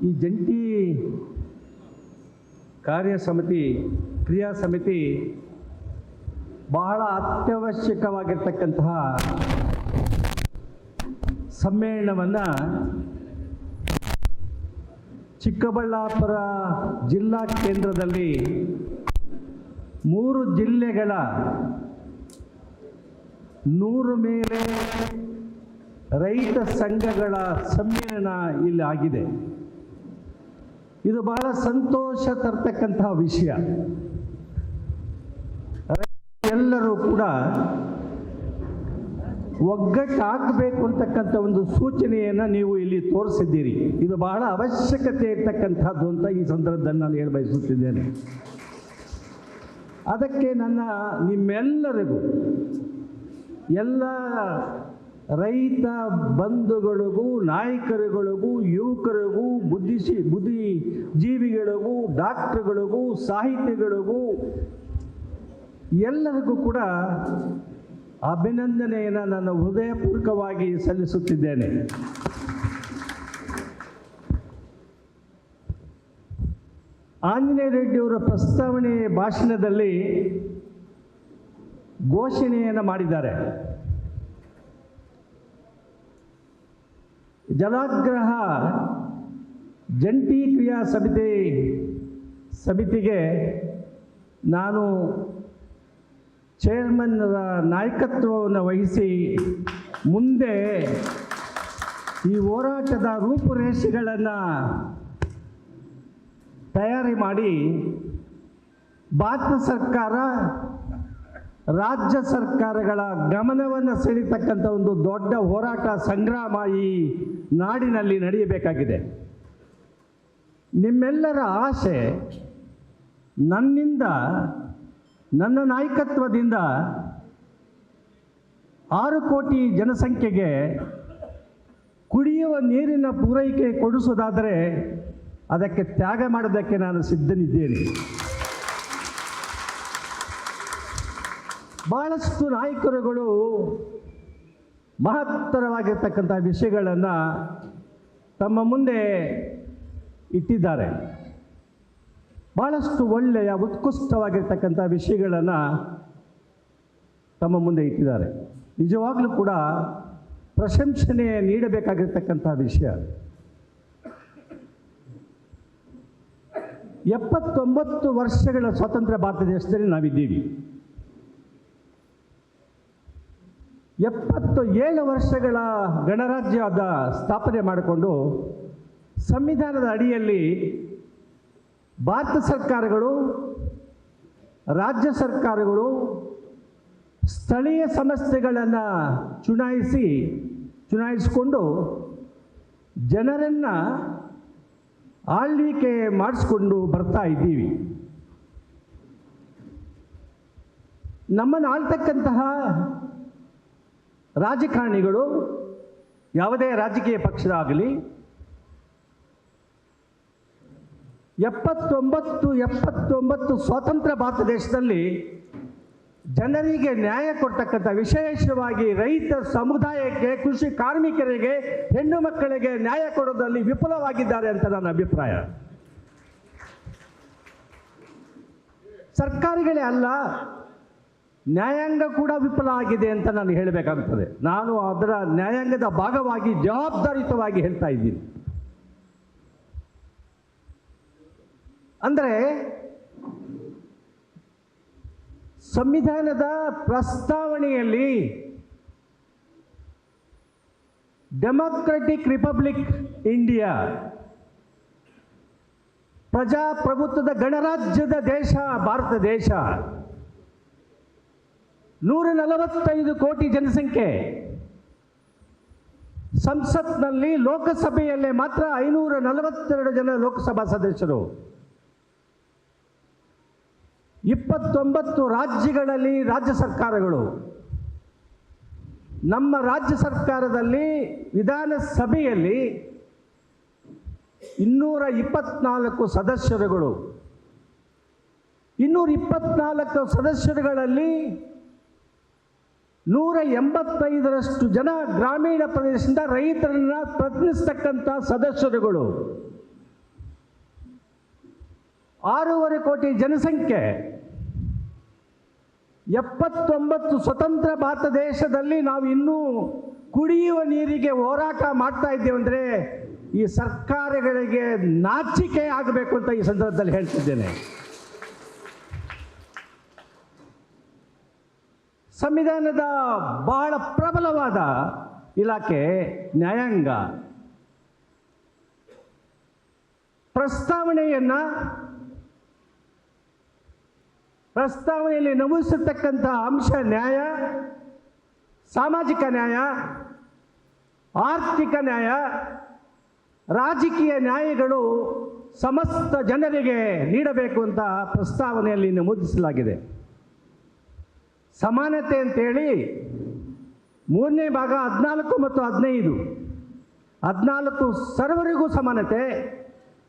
ಈ ಜಂಟಿ ಕಾರ್ಯ ಸಮಿತಿ ಕ್ರಿಯಾ ಸಮಿತಿ ಬಹಳ ಅತ್ಯವಶ್ಯಕವಾಗಿರ್ತಕ್ಕಂತಹ ಸಮ್ಮೇಳನವನ್ನು ಚಿಕ್ಕಬಳ್ಳಾಪುರ ಜಿಲ್ಲಾ ಕೇಂದ್ರದಲ್ಲಿ 3 ಜಿಲ್ಲೆಗಳ 100 ಮೇಲೆ ರೈತ ಸಂಘಗಳ ಸಮ್ಮೇಳನ ಇಲ್ಲಿ ಆಗಿದೆ. ಇದು ಬಹಳ ಸಂತೋಷ ತರ್ತಕ್ಕಂತಹ ವಿಷಯ. ಎಲ್ಲರೂ ಕೂಡ ಒಗ್ಗಟ್ಟಾಗಬೇಕು ಅಂತಕ್ಕಂಥ ಒಂದು ಸೂಚನೆಯನ್ನು ನೀವು ಇಲ್ಲಿ ತೋರಿಸಿದ್ದೀರಿ. ಇದು ಬಹಳ ಅವಶ್ಯಕತೆ ಇರ್ತಕ್ಕಂಥದ್ದು ಅಂತ ಈ ಸಂದರ್ಭದಲ್ಲಿ ನಾನು ಹೇಳ ಬಯಸುತ್ತಿದ್ದೇನೆ. ಅದಕ್ಕೆ ನಿಮ್ಮೆಲ್ಲರಿಗೂ ಎಲ್ಲ ರೈತ ಬಂಧುಗಳಿಗೂ ನಾಯಕರುಗಳಿಗೂ ಯುವಕರಿಗೂ ಬುದ್ಧಿಜೀವಿಗಳಿಗೂ ಡಾಕ್ಟರ್ಗಳಿಗೂ ಸಾಹಿತಿಗಳಿಗೂ ಎಲ್ಲರಿಗೂ ಕೂಡ ಅಭಿನಂದನೆಯನ್ನು ನಾನು ಹೃದಯಪೂರ್ವಕವಾಗಿ ಸಲ್ಲಿಸುತ್ತಿದ್ದೇನೆ. ಆಂಜನೇಯ ರೆಡ್ಡಿಯವರ ಪ್ರಸ್ತಾವನೆ ಭಾಷಣದಲ್ಲಿ ಘೋಷಣೆಯನ್ನು ಮಾಡಿದ್ದಾರೆ. ಜಲಾಗ್ರಹ ಜಂಟಿ ಕ್ರಿಯಾ ಸಮಿತಿಗೆ ನಾನು ಚೇರ್ಮನ್ರ ನಾಯಕತ್ವವನ್ನು ವಹಿಸಿ ಮುಂದೆ ಈ ಹೋರಾಟದ ರೂಪುರೇಷೆಗಳನ್ನು ತಯಾರಿ ಮಾಡಿ ಭಾರತ ಸರ್ಕಾರ ರಾಜ್ಯ ಸರ್ಕಾರಗಳ ಗಮನವನ್ನು ಸೆಳೀತಕ್ಕಂಥ ಒಂದು ದೊಡ್ಡ ಹೋರಾಟ ಸಂಗ್ರಾಮ ಈ ನಾಡಿನಲ್ಲಿ ನಡೆಯಬೇಕಾಗಿದೆ. ನಿಮ್ಮೆಲ್ಲರ ಆಸೆ ನನ್ನ ನಾಯಕತ್ವದಿಂದ 6 ಕೋಟಿ ಜನಸಂಖ್ಯೆಗೆ ಕುಡಿಯುವ ನೀರಿನ ಪೂರೈಕೆ ಕೊಡಿಸೋದಾದರೆ ಅದಕ್ಕೆ ತ್ಯಾಗ ಮಾಡೋದಕ್ಕೆ ನಾನು ಸಿದ್ಧನಿದ್ದೇನೆ. ಬಹಳಷ್ಟು ನಾಯಕರುಗಳು ಮಹತ್ತರವಾಗಿರ್ತಕ್ಕಂಥ ವಿಷಯಗಳನ್ನು ತಮ್ಮ ಮುಂದೆ ಇಟ್ಟಿದ್ದಾರೆ. ಭಾಳಷ್ಟು ಒಳ್ಳೆಯ ಉತ್ಕೃಷ್ಟವಾಗಿರ್ತಕ್ಕಂಥ ವಿಷಯಗಳನ್ನು ತಮ್ಮ ಮುಂದೆ ಇಟ್ಟಿದ್ದಾರೆ. ನಿಜವಾಗಲೂ ಕೂಡ ಪ್ರಶಂಸನೆ ನೀಡಬೇಕಾಗಿರ್ತಕ್ಕಂಥ ವಿಷಯ. 79 ವರ್ಷಗಳ ಸ್ವತಂತ್ರ ಭಾರತ ದೇಶದಲ್ಲಿ ನಾವಿದ್ದೀವಿ. 77 ವರ್ಷಗಳ ಗಣರಾಜ್ಯದ ಸ್ಥಾಪನೆ ಮಾಡಿಕೊಂಡು ಸಂವಿಧಾನದ ಅಡಿಯಲ್ಲಿ ಭಾರತ ಸರ್ಕಾರಗಳು, ರಾಜ್ಯ ಸರ್ಕಾರಗಳು ಸ್ಥಳೀಯ ಸಂಸ್ಥೆಗಳನ್ನು ಚುನಾಯಿಸಿಕೊಂಡು ಜನರನ್ನು ಆಳ್ವಿಕೆ ಮಾಡಿಸ್ಕೊಂಡು ಬರ್ತಾ ಇದ್ದೀವಿ. ನಮ್ಮನ್ನು ಆಳ್ತಕ್ಕಂತಹ ರಾಜಕಾರಣಿಗಳು ಯಾವುದೇ ರಾಜಕೀಯ ಪಕ್ಷದಾಗಲಿ 79 ಸ್ವಾತಂತ್ರ್ಯ ಭಾರತ ದೇಶದಲ್ಲಿ ಜನರಿಗೆ ನ್ಯಾಯ ಕೊಡ್ತಕ್ಕಂಥ, ವಿಶೇಷವಾಗಿ ರೈತ ಸಮುದಾಯಕ್ಕೆ, ಕೃಷಿ ಕಾರ್ಮಿಕರಿಗೆ, ಹೆಣ್ಣು ಮಕ್ಕಳಿಗೆ ನ್ಯಾಯ ಕೊಡೋದ್ರಲ್ಲಿ ವಿಫಲವಾಗಿದ್ದಾರೆ ಅಂತ ನನ್ನ ಅಭಿಪ್ರಾಯ. ಸರ್ಕಾರಗಳೇ ಅಲ್ಲ, ನ್ಯಾಯಾಂಗ ಕೂಡ ವಿಫಲ ಆಗಿದೆ ಅಂತ ನಾನು ಹೇಳಬೇಕಾಗುತ್ತದೆ. ನಾನು ಅದರ ನ್ಯಾಯಾಂಗದ ಭಾಗವಾಗಿ ಜವಾಬ್ದಾರಿಯುತವಾಗಿ ಹೇಳ್ತಾ ಇದ್ದೀನಿ. ಅಂದರೆ ಸಂವಿಧಾನದ ಪ್ರಸ್ತಾವನೆಯಲ್ಲಿ ಡೆಮಾಕ್ರೆಟಿಕ್ ರಿಪಬ್ಲಿಕ್ ಇಂಡಿಯಾ, ಪ್ರಜಾಪ್ರಭುತ್ವದ ಗಣರಾಜ್ಯದ ದೇಶ ಭಾರತ ದೇಶ, 145 ಕೋಟಿ ಜನಸಂಖ್ಯೆ, ಸಂಸತ್ನಲ್ಲಿ ಲೋಕಸಭೆಯಲ್ಲೇ ಮಾತ್ರ 542 ಜನ ಲೋಕಸಭಾ ಸದಸ್ಯರು, 29 ರಾಜ್ಯಗಳಲ್ಲಿ ರಾಜ್ಯ ಸರ್ಕಾರಗಳು, ನಮ್ಮ ರಾಜ್ಯ ಸರ್ಕಾರದಲ್ಲಿ ವಿಧಾನಸಭೆಯಲ್ಲಿ 224 ಸದಸ್ಯರುಗಳು, 224 ಸದಸ್ಯರುಗಳಲ್ಲಿ 185ರಷ್ಟು ಜನ ಗ್ರಾಮೀಣ ಪ್ರದೇಶದಿಂದ ರೈತರನ್ನು ಪ್ರತಿನಿಧಿಸ್ತಕ್ಕಂಥ ಸದಸ್ಯರುಗಳು. 6.5 ಕೋಟಿ ಜನಸಂಖ್ಯೆ, 79 ಸ್ವತಂತ್ರ ಭಾರತ ದೇಶದಲ್ಲಿ ನಾವು ಇನ್ನೂ ಕುಡಿಯುವ ನೀರಿಗೆ ಹೋರಾಟ ಮಾಡ್ತಾ ಇದ್ದೇವೆ ಅಂದರೆ ಈ ಸರ್ಕಾರಗಳಿಗೆ ನಾಚಿಕೆ ಆಗಬೇಕು ಅಂತ ಈ ಸಂದರ್ಭದಲ್ಲಿ ಹೇಳ್ತಿದ್ದೇನೆ. ಸಂವಿಧಾನದ ಬಹಳ ಪ್ರಬಲವಾದ ಇಲಾಖೆ ನ್ಯಾಯಾಂಗ. ಪ್ರಸ್ತಾವನೆಯಲ್ಲಿ ನಮೂದಿಸಿರ್ತಕ್ಕಂಥ ಅಂಶ ನ್ಯಾಯ, ಸಾಮಾಜಿಕ ನ್ಯಾಯ, ಆರ್ಥಿಕ ನ್ಯಾಯ, ರಾಜಕೀಯ ನ್ಯಾಯಗಳು ಸಮಸ್ತ ಜನರಿಗೆ ನೀಡಬೇಕು ಅಂತ ಪ್ರಸ್ತಾವನೆಯಲ್ಲಿ ನಮೂದಿಸಲಾಗಿದೆ. ಸಮಾನತೆ ಅಂತೇಳಿ 3ನೇ ಭಾಗ 14 ಮತ್ತು 15. 14 ಸರ್ವರಿಗೂ ಸಮಾನತೆ,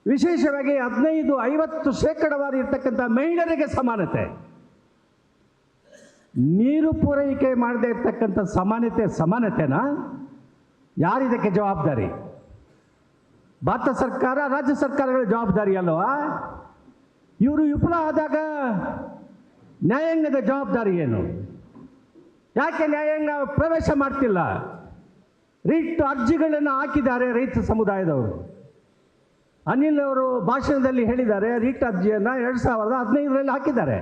ವಿಶೇಷವಾಗಿ 15 50% ಇರ್ತಕ್ಕಂಥ ಮಹಿಳೆಯರಿಗೆ ಸಮಾನತೆ. ನೀರು ಪೂರೈಕೆ ಮಾಡದೇ ಇರ್ತಕ್ಕಂಥ ಸಮಾನತೆನಾ? ಯಾರಿದಕ್ಕೆ ಜವಾಬ್ದಾರಿ? ಭಾರತ ಸರ್ಕಾರ, ರಾಜ್ಯ ಸರ್ಕಾರಗಳ ಜವಾಬ್ದಾರಿ ಅಲ್ವಾ? ಇವರು ವಿಫಲ ಆದಾಗ ನ್ಯಾಯಾಂಗದ ಜವಾಬ್ದಾರಿ ಏನು? ಯಾಕೆ ನ್ಯಾಯಾಂಗ ಪ್ರವೇಶ ಮಾಡ್ತಿಲ್ಲ? ರಿಟ್ ಅರ್ಜಿಗಳನ್ನು ಹಾಕಿದ್ದಾರೆ ರೈತ ಸಮುದಾಯದವರು. ಅನಿಲ್ ಅವರು ಭಾಷಣದಲ್ಲಿ ಹೇಳಿದ್ದಾರೆ, ರಿಟ್ ಅರ್ಜಿಯನ್ನು 2015ರಲ್ಲಿ ಹಾಕಿದ್ದಾರೆ.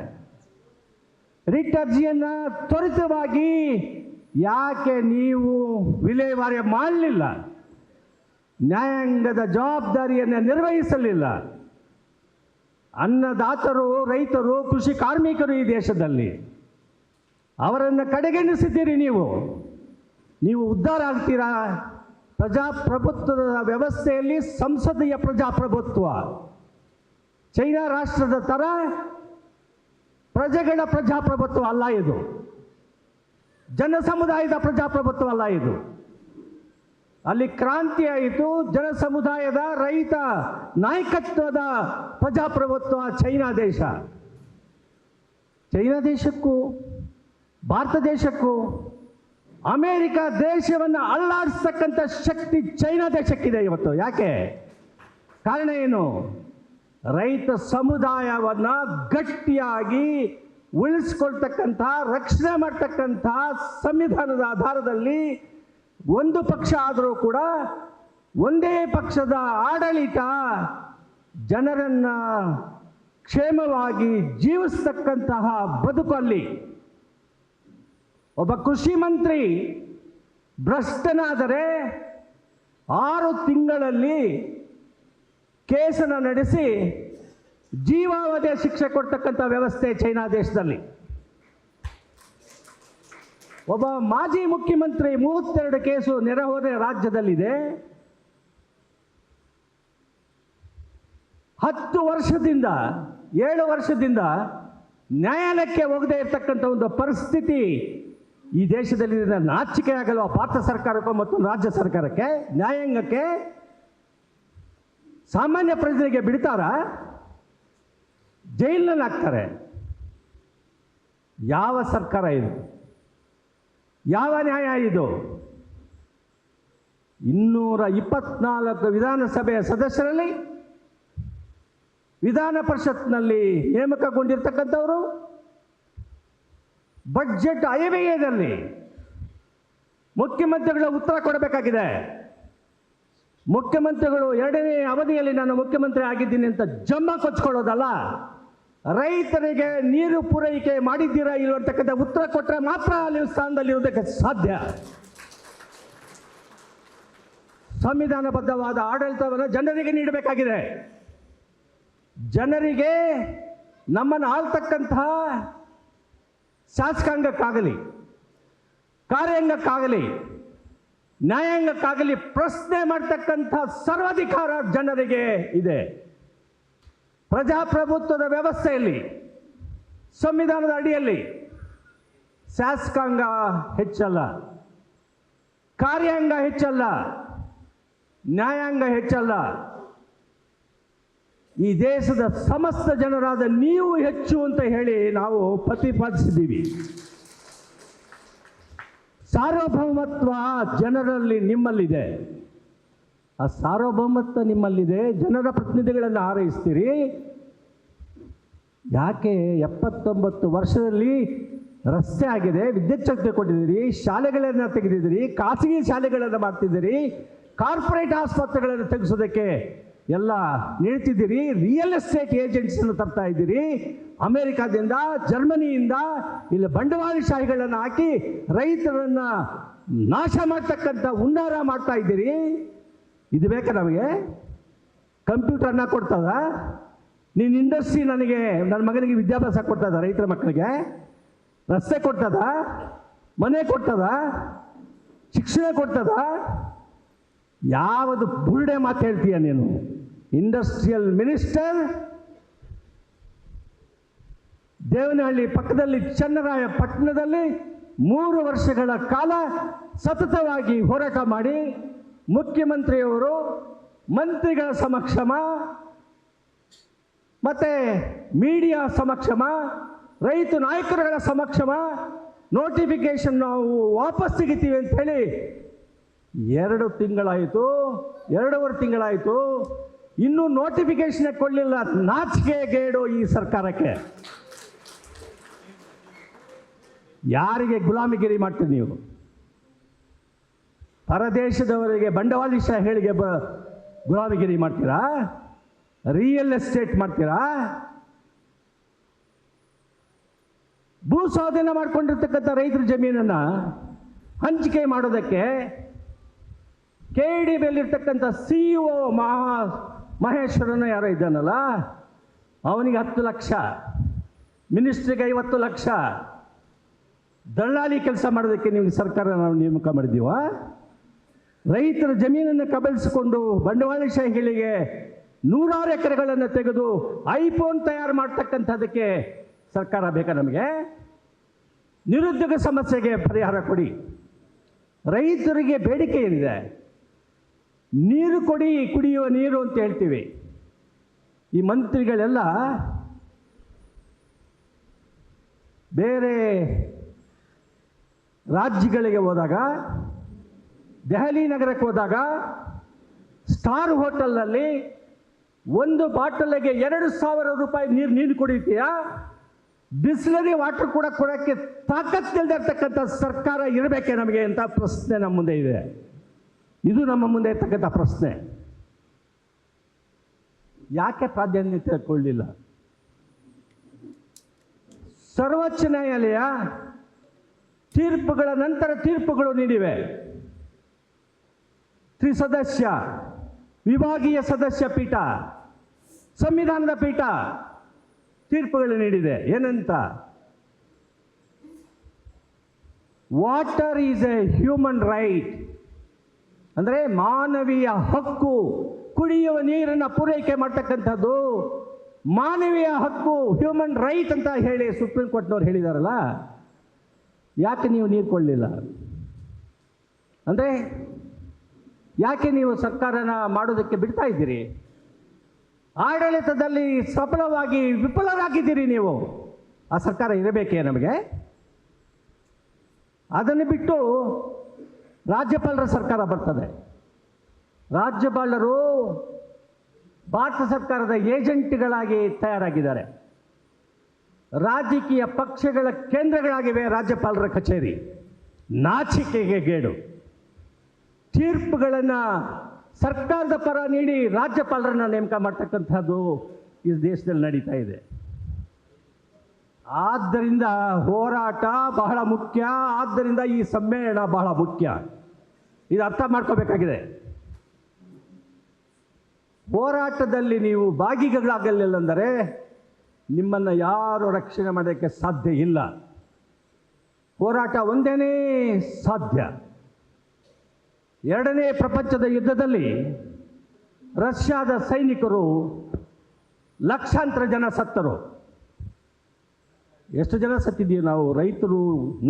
ರಿಟ್ ಅರ್ಜಿಯನ್ನು ತ್ವರಿತವಾಗಿ ಯಾಕೆ ನೀವು ವಿಲೇವಾರಿ ಮಾಡಲಿಲ್ಲ? ನ್ಯಾಯಾಂಗದ ಜವಾಬ್ದಾರಿಯನ್ನು ನಿರ್ವಹಿಸಲಿಲ್ಲ. ಅನ್ನದಾತರು, ರೈತರು, ಕೃಷಿ ಕಾರ್ಮಿಕರು ಈ ದೇಶದಲ್ಲಿ, ಅವರನ್ನು ಕಡೆಗಣಿಸಿದ್ದೀರಿ. ನೀವು ಉದ್ಧಾರ ಆಗ್ತೀರಾ? ಪ್ರಜಾಪ್ರಭುತ್ವದ ವ್ಯವಸ್ಥೆಯಲ್ಲಿ ಸಂಸದೀಯ ಪ್ರಜಾಪ್ರಭುತ್ವ, ಚೈನಾ ರಾಷ್ಟ್ರದ ಥರ ಪ್ರಜೆಗಳ ಪ್ರಜಾಪ್ರಭುತ್ವ ಅಲ್ಲ ಇದು. ಜನ ಸಮುದಾಯದ ಪ್ರಜಾಪ್ರಭುತ್ವ ಅಲ್ಲ ಇದು. ಅಲ್ಲಿ ಕ್ರಾಂತಿ ಆಯಿತು. ಜನ ಸಮುದಾಯದ, ರೈತ ನಾಯಕತ್ವದ ಪ್ರಜಾಪ್ರಭುತ್ವ ಚೈನಾ ದೇಶ. ಚೈನಾ ದೇಶಕ್ಕೂ ಭಾರತ ದೇಶಕ್ಕೂ ಅಮೇರಿಕ ದೇಶವನ್ನು ಅಲ್ಲಾಡಿಸ್ತಕ್ಕಂಥ ಶಕ್ತಿ ಚೈನಾ ದೇಶಕ್ಕಿದೆ ಇವತ್ತು. ಯಾಕೆ? ಕಾರಣ ಏನು? ರೈತ ಸಮುದಾಯವನ್ನು ಗಟ್ಟಿಯಾಗಿ ಉಳಿಸ್ಕೊಳ್ತಕ್ಕಂಥ, ರಕ್ಷಣೆ ಮಾಡ್ತಕ್ಕಂಥ ಸಂವಿಧಾನದ ಆಧಾರದಲ್ಲಿ ಒಂದು ಪಕ್ಷ ಆದರೂ ಕೂಡ ಒಂದೇ ಪಕ್ಷದ ಆಡಳಿತ ಜನರನ್ನು ಕ್ಷೇಮವಾಗಿ ಜೀವಿಸ್ತಕ್ಕಂತಹ ಬದುಕಲ್ಲಿ ಒಬ್ಬ ಕೃಷಿ ಮಂತ್ರಿ ಭ್ರಷ್ಟನಾದರೆ 6 ತಿಂಗಳಲ್ಲಿ ಕೇಸನ್ನು ನಡೆಸಿ ಜೀವಾವಧಿಯ ಶಿಕ್ಷೆ ಕೊಡ್ತಕ್ಕಂಥ ವ್ಯವಸ್ಥೆ ಚೈನಾ ದೇಶದಲ್ಲಿ. ಒಬ್ಬ ಮಾಜಿ ಮುಖ್ಯಮಂತ್ರಿ 32 ಕೇಸು ನೆರೆಹೊರೆ ರಾಜ್ಯದಲ್ಲಿದೆ. 10 ವರ್ಷದಿಂದ 7 ವರ್ಷದಿಂದ ನ್ಯಾಯಾಲಯಕ್ಕೆ ಹೋಗದೇ ಇರತಕ್ಕಂಥ ಒಂದು ಪರಿಸ್ಥಿತಿ ಈ ದೇಶದಲ್ಲಿ ನಾಚಿಕೆ ಆಗಲ್ವ ಭಾರತ ಸರ್ಕಾರಕ್ಕೂ ಮತ್ತು ರಾಜ್ಯ ಸರ್ಕಾರಕ್ಕೆ? ನ್ಯಾಯಾಂಗಕ್ಕೆ ಸಾಮಾನ್ಯ ಪ್ರಜೆಗೆ ಬಿಡ್ತಾರಾ? ಜೈಲಿನಲ್ಲಿ ಹಾಕ್ತಾರೆ. ಯಾವ ಸರ್ಕಾರ ಇದು? ಯಾವ ನ್ಯಾಯ ಇದು? 224 ವಿಧಾನಸಭೆಯ ಸದಸ್ಯರಲ್ಲಿ, ವಿಧಾನ ಪರಿಷತ್ನಲ್ಲಿ ನೇಮಕಗೊಂಡಿರ್ತಕ್ಕಂಥವರು, ಬಡ್ಜೆಟ್ ಅಯವ್ಯಯದಲ್ಲಿ ಮುಖ್ಯಮಂತ್ರಿಗಳ ಉತ್ತರ ಕೊಡಬೇಕಾಗಿದೆ. ಮುಖ್ಯಮಂತ್ರಿಗಳು 2ನೇ ಅವಧಿಯಲ್ಲಿ ನಾನು ಮುಖ್ಯಮಂತ್ರಿ ಆಗಿದ್ದೀನಿ ಅಂತ ಜಮ್ಮ ಕೊಚ್ಕೊಳ್ಳೋದಲ್ಲ, ರೈತರಿಗೆ ನೀರು ಪೂರೈಕೆ ಮಾಡಿದ್ದೀರಾ ಇರುವಂತಕ್ಕಂಥ ಉತ್ತರ ಕೊಟ್ಟರೆ ಮಾತ್ರ ಅಲ್ಲಿ ಸ್ಥಾನದಲ್ಲಿರುವುದಕ್ಕೆ ಸಾಧ್ಯ. ಸಂವಿಧಾನಬದ್ಧವಾದ ಆಡಳಿತವನ್ನು ಜನರಿಗೆ ನೀಡಬೇಕಾಗಿದೆ. ಜನರಿಗೆ ನಮ್ಮನ್ನು ಆಳ್ತಕ್ಕಂತಹ ಶಾಸಕಾಂಗಕ್ಕಾಗಲಿ, ಕಾರ್ಯಾಂಗಕ್ಕಾಗಲಿ, ನ್ಯಾಯಾಂಗಕ್ಕಾಗಲಿ ಪ್ರಶ್ನೆ ಮಾಡ್ತಕ್ಕಂಥ ಸರ್ವಾಧಿಕಾರ ಜನರಿಗೆ ಇದೆ. ಪ್ರಜಾಪ್ರಭುತ್ವದ ವ್ಯವಸ್ಥೆಯಲ್ಲಿ, ಸಂವಿಧಾನದ ಅಡಿಯಲ್ಲಿ ಶಾಸಕಾಂಗ ಹೆಚ್ಚಲ್ಲ, ಕಾರ್ಯಾಂಗ ಹೆಚ್ಚಲ್ಲ, ನ್ಯಾಯಾಂಗ ಹೆಚ್ಚಲ್ಲ. ಈ ದೇಶದ ಸಮಸ್ತ ಜನರಾದ ನೀವು ಹೆಚ್ಚು ಅಂತ ಹೇಳಿ ನಾವು ಪ್ರತಿಪಾದಿಸಿದ್ದೀವಿ. ಸಾರ್ವಭೌಮತ್ವ ಜನರಲ್ಲಿ, ನಿಮ್ಮಲ್ಲಿದೆ. ಆ ಸಾರ್ವಭೌಮತ್ವ ನಿಮ್ಮಲ್ಲಿದೆ. ಜನರ ಪ್ರತಿನಿಧಿಗಳನ್ನು ಆರೈಸ್ತೀರಿ. ಯಾಕೆ 79 ವರ್ಷದಲ್ಲಿ ರಸ್ತೆ ಆಗಿದೆ, ವಿದ್ಯುತ್ ಶಕ್ತಿ ಕೊಟ್ಟಿದ್ದೀರಿ, ಶಾಲೆಗಳನ್ನು ತೆಗೆದಿದ್ದೀರಿ, ಖಾಸಗಿ ಶಾಲೆಗಳನ್ನು ಮಾಡ್ತಿದ್ದೀರಿ, ಕಾರ್ಪೊರೇಟ್ ಆಸ್ಪತ್ರೆಗಳನ್ನು ತೆಗೆಸೋದಕ್ಕೆ ಎಲ್ಲ ನೀಡ್ತಿದ್ದೀರಿ, ರಿಯಲ್ ಎಸ್ಟೇಟ್ ಏಜೆಂಟ್ಸನ್ನು ತರ್ತಾ ಇದ್ದೀರಿ, ಅಮೆರಿಕಾದಿಂದ ಜರ್ಮನಿಯಿಂದ ಇಲ್ಲಿ ಬಂಡವಾಳಶಾಹಿಗಳನ್ನು ಹಾಕಿ ರೈತರನ್ನು ನಾಶ ಮಾಡ್ತಕ್ಕಂಥ ಹುನ್ನಾರ ಮಾಡ್ತಾ ಇದ್ದೀರಿ. ಇದು ಬೇಕಾ ನಮಗೆ? ಕಂಪ್ಯೂಟರ್ನ ಕೊಡ್ತದ? ನೀನು ಇಂಡಸ್ಟ್ರಿ ನನಗೆ ನನ್ನ ಮಗನಿಗೆ ವಿದ್ಯಾಭ್ಯಾಸ ಕೊಡ್ತದ? ರೈತರ ಮಕ್ಕಳಿಗೆ ರಸ್ತೆ ಕೊಡ್ತದ? ಮನೆ ಕೊಡ್ತದ? ಶಿಕ್ಷಣ ಕೊಡ್ತದ? ಯಾವುದು ಬುರುಡೆ ಮಾತು ಹೇಳ್ತೀಯ ನೀನು? ಇಂಡಸ್ಟ್ರಿಯಲ್ ಮಿನಿಸ್ಟರ್ ದೇವನಹಳ್ಳಿ ಪಕ್ಕದಲ್ಲಿ ಚನ್ನರಾಯಪಟ್ಟಣದಲ್ಲಿ 3 ವರ್ಷಗಳ ಕಾಲ ಸತತವಾಗಿ ಹೋರಾಟ ಮಾಡಿ ಮುಖ್ಯಮಂತ್ರಿಯವರು ಮಂತ್ರಿಗಳ ಸಮಕ್ಷಮ ಮತ್ತು ಮೀಡಿಯಾ ಸಮಕ್ಷಮ ರೈತ ನಾಯಕರುಗಳ ಸಮಕ್ಷಮ ನೋಟಿಫಿಕೇಶನ್ ನಾವು ವಾಪಸ್ ತೆಗಿತೀವಿ ಅಂಥೇಳಿ 2 ತಿಂಗಳಾಯಿತು, 2.5 ತಿಂಗಳಾಯಿತು, ಇನ್ನೂ ನೋಟಿಫಿಕೇಶನ್ ಕೊಡಲಿಲ್ಲ. ನಾಚಿಕೆ ಗೇಡು ಈ ಸರ್ಕಾರಕ್ಕೆ. ಯಾರಿಗೆ ಗುಲಾಮಿಗಿರಿ ಮಾಡ್ತೀರಿ ನೀವು? ಪರದೇಶದವರಿಗೆ ಬಂಡವಾಳಶಾಹಿಗಳಿಗೆ ಗುಲಾಮಿಗಿರಿ ಮಾಡ್ತೀರಾ? ರಿಯಲ್ ಎಸ್ಟೇಟ್ ಮಾಡ್ತೀರಾ? ಭೂ ಸ್ವಾಧೀನ ಮಾಡ್ಕೊಂಡಿರ್ತಕ್ಕಂಥ ರೈತರ ಜಮೀನನ್ನು ಹಂಚಿಕೆ ಮಾಡೋದಕ್ಕೆ KDBಯಲ್ಲಿರ್ತಕ್ಕಂಥ CEO ಮಹೇಶ್ವರನ ಯಾರೋ ಇದ್ದಾನಲ್ಲ, ಅವನಿಗೆ 10 ಲಕ್ಷ, ಮಿನಿಸ್ಟ್ರಿಗೆ 50 ಲಕ್ಷ, ದಳ್ಳಾಳಿ ಕೆಲಸ ಮಾಡೋದಕ್ಕೆ ನಿಮಗೆ ಸರ್ಕಾರ ನಾವು ನೇಮಕ ಮಾಡಿದ್ದೀವ? ರೈತರ ಜಮೀನನ್ನು ಕಬಳಿಸಿಕೊಂಡು ಬಂಡವಾಳಶಾಹಿಗಳಿಗೆ 100 ಎಕರೆಗಳನ್ನು ತೆಗೆದು ಐಫೋನ್ ತಯಾರು ಮಾಡ್ತಕ್ಕಂಥದ್ದಕ್ಕೆ ಸರ್ಕಾರ ಬೇಕಾ ನಮಗೆ? ನಿರುದ್ಯೋಗ ಸಮಸ್ಯೆಗೆ ಪರಿಹಾರ ಕೊಡಿ. ರೈತರಿಗೆ ಬೇಡಿಕೆ ಏನಿದೆ? ನೀರು ಕೊಡಿ, ಕುಡಿಯುವ ನೀರು ಅಂತ ಹೇಳ್ತೀವಿ. ಈ ಮಂತ್ರಿಗಳೆಲ್ಲ ಬೇರೆ ರಾಜ್ಯಗಳಿಗೆ ಹೋದಾಗ, ದೆಹಲಿ ನಗರಕ್ಕೆ ಹೋದಾಗ ಸ್ಟಾರ್ ಹೋಟೆಲ್ನಲ್ಲಿ 1 ಬಾಟಲಿಗೆ 2,000 ರೂಪಾಯಿ ನೀರು ಕುಡಿತೀಯಾ? ಬಿಸ್ಲರಿ ವಾಟರ್ ಕೂಡ ಕೊಡೋಕ್ಕೆ ತಾಕತ್ತಿಲ್ಲದೆ ಇರ್ತಕ್ಕಂಥ ಸರ್ಕಾರ ಇರಬೇಕೆ ನಮಗೆ ಅಂತ ಪ್ರಶ್ನೆ ನಮ್ಮ ಮುಂದೆ ಇದೆ. ಇದು ನಮ್ಮ ಮುಂದೆ ಇರ್ತಕ್ಕಂಥ ಪ್ರಶ್ನೆ. ಯಾಕೆ ಪ್ರಾಧಾನ್ಯತೆ ಕೊಳ್ಳಿಲ್ಲ? ಸರ್ವೋಚ್ಚ ನ್ಯಾಯಾಲಯ ತೀರ್ಪುಗಳ ನಂತರ ತೀರ್ಪುಗಳು ನೀಡಿವೆ. 3 ಸದಸ್ಯ ವಿಭಾಗೀಯ ಸದಸ್ಯ ಪೀಠ, ಸಂವಿಧಾನದ ಪೀಠ ತೀರ್ಪುಗಳು ನೀಡಿದೆ. ಏನಂತ? Water is A human right, ಅಂದರೆ ಮಾನವೀಯ ಹಕ್ಕು. ಕುಡಿಯುವ ನೀರನ್ನು ಪೂರೈಕೆ ಮಾಡ್ತಕ್ಕಂಥದ್ದು ಮಾನವೀಯ ಹಕ್ಕು, ಹ್ಯೂಮನ್ ರೈಟ್ ಅಂತ ಹೇಳಿ ಸುಪ್ರೀಂ ಕೋರ್ಟ್ನವ್ರು ಹೇಳಿದಾರಲ್ಲ. ಯಾಕೆ ನೀವು ನೀರು ಕೊಡಲಿಲ್ಲ? ಅಂದರೆ ಯಾಕೆ ನೀವು ಸರ್ಕಾರನ ಮಾಡೋದಕ್ಕೆ ಬಿಡ್ತಾ ಇದ್ದೀರಿ? ಆಡಳಿತದಲ್ಲಿ ಸಫಲವಾಗಿ ವಿಫಲರಾಗಿದ್ದೀರಿ ನೀವು. ಆ ಸರ್ಕಾರ ಇರಬೇಕೇ ನಮಗೆ? ಅದನ್ನು ಬಿಟ್ಟು ರಾಜ್ಯಪಾಲರ ಸರ್ಕಾರ ಬರ್ತದೆ. ರಾಜ್ಯಪಾಲರು ಭಾರತ ಸರ್ಕಾರದ ಏಜೆಂಟ್ಗಳಾಗಿ ತಯಾರಾಗಿದ್ದಾರೆ. ರಾಜಕೀಯ ಪಕ್ಷಗಳ ಕೇಂದ್ರಗಳಾಗಿವೆ ರಾಜ್ಯಪಾಲರ ಕಚೇರಿ. ನಾಚಿಕೆಗೆ ಗೇಡು. ತೀರ್ಪುಗಳನ್ನು ಸರ್ಕಾರದ ಪರ ನೀಡಿ ರಾಜ್ಯಪಾಲರನ್ನು ನೇಮಕ ಮಾಡ್ತಕ್ಕಂಥದ್ದು ಈ ದೇಶದಲ್ಲಿ ನಡೀತಾ ಇದೆ. ಆದ್ದರಿಂದ ಹೋರಾಟ ಬಹಳ ಮುಖ್ಯ. ಆದ್ದರಿಂದ ಈ ಸಮ್ಮೇಳನ ಬಹಳ ಮುಖ್ಯ. ಇದು ಅರ್ಥ ಮಾಡ್ಕೋಬೇಕಾಗಿದೆ. ಹೋರಾಟದಲ್ಲಿ ನೀವು ಭಾಗಿಗಳಾಗಲಿಲ್ಲ ಅಂದರೆ ನಿಮ್ಮನ್ನು ಯಾರು ರಕ್ಷಣೆ ಮಾಡೋಕ್ಕೆ ಸಾಧ್ಯ ಇಲ್ಲ. ಹೋರಾಟ ಒಂದೇನೇ ಸಾಧ್ಯ. 2ನೇ ಪ್ರಪಂಚದ ಯುದ್ಧದಲ್ಲಿ ರಷ್ಯಾದ ಸೈನಿಕರು ಲಕ್ಷಾಂತರ ಜನ ಸತ್ತರು. ಎಷ್ಟು ಜನ ಸತ್ತಿದ್ದೀವಿ ನಾವು? ರೈತರು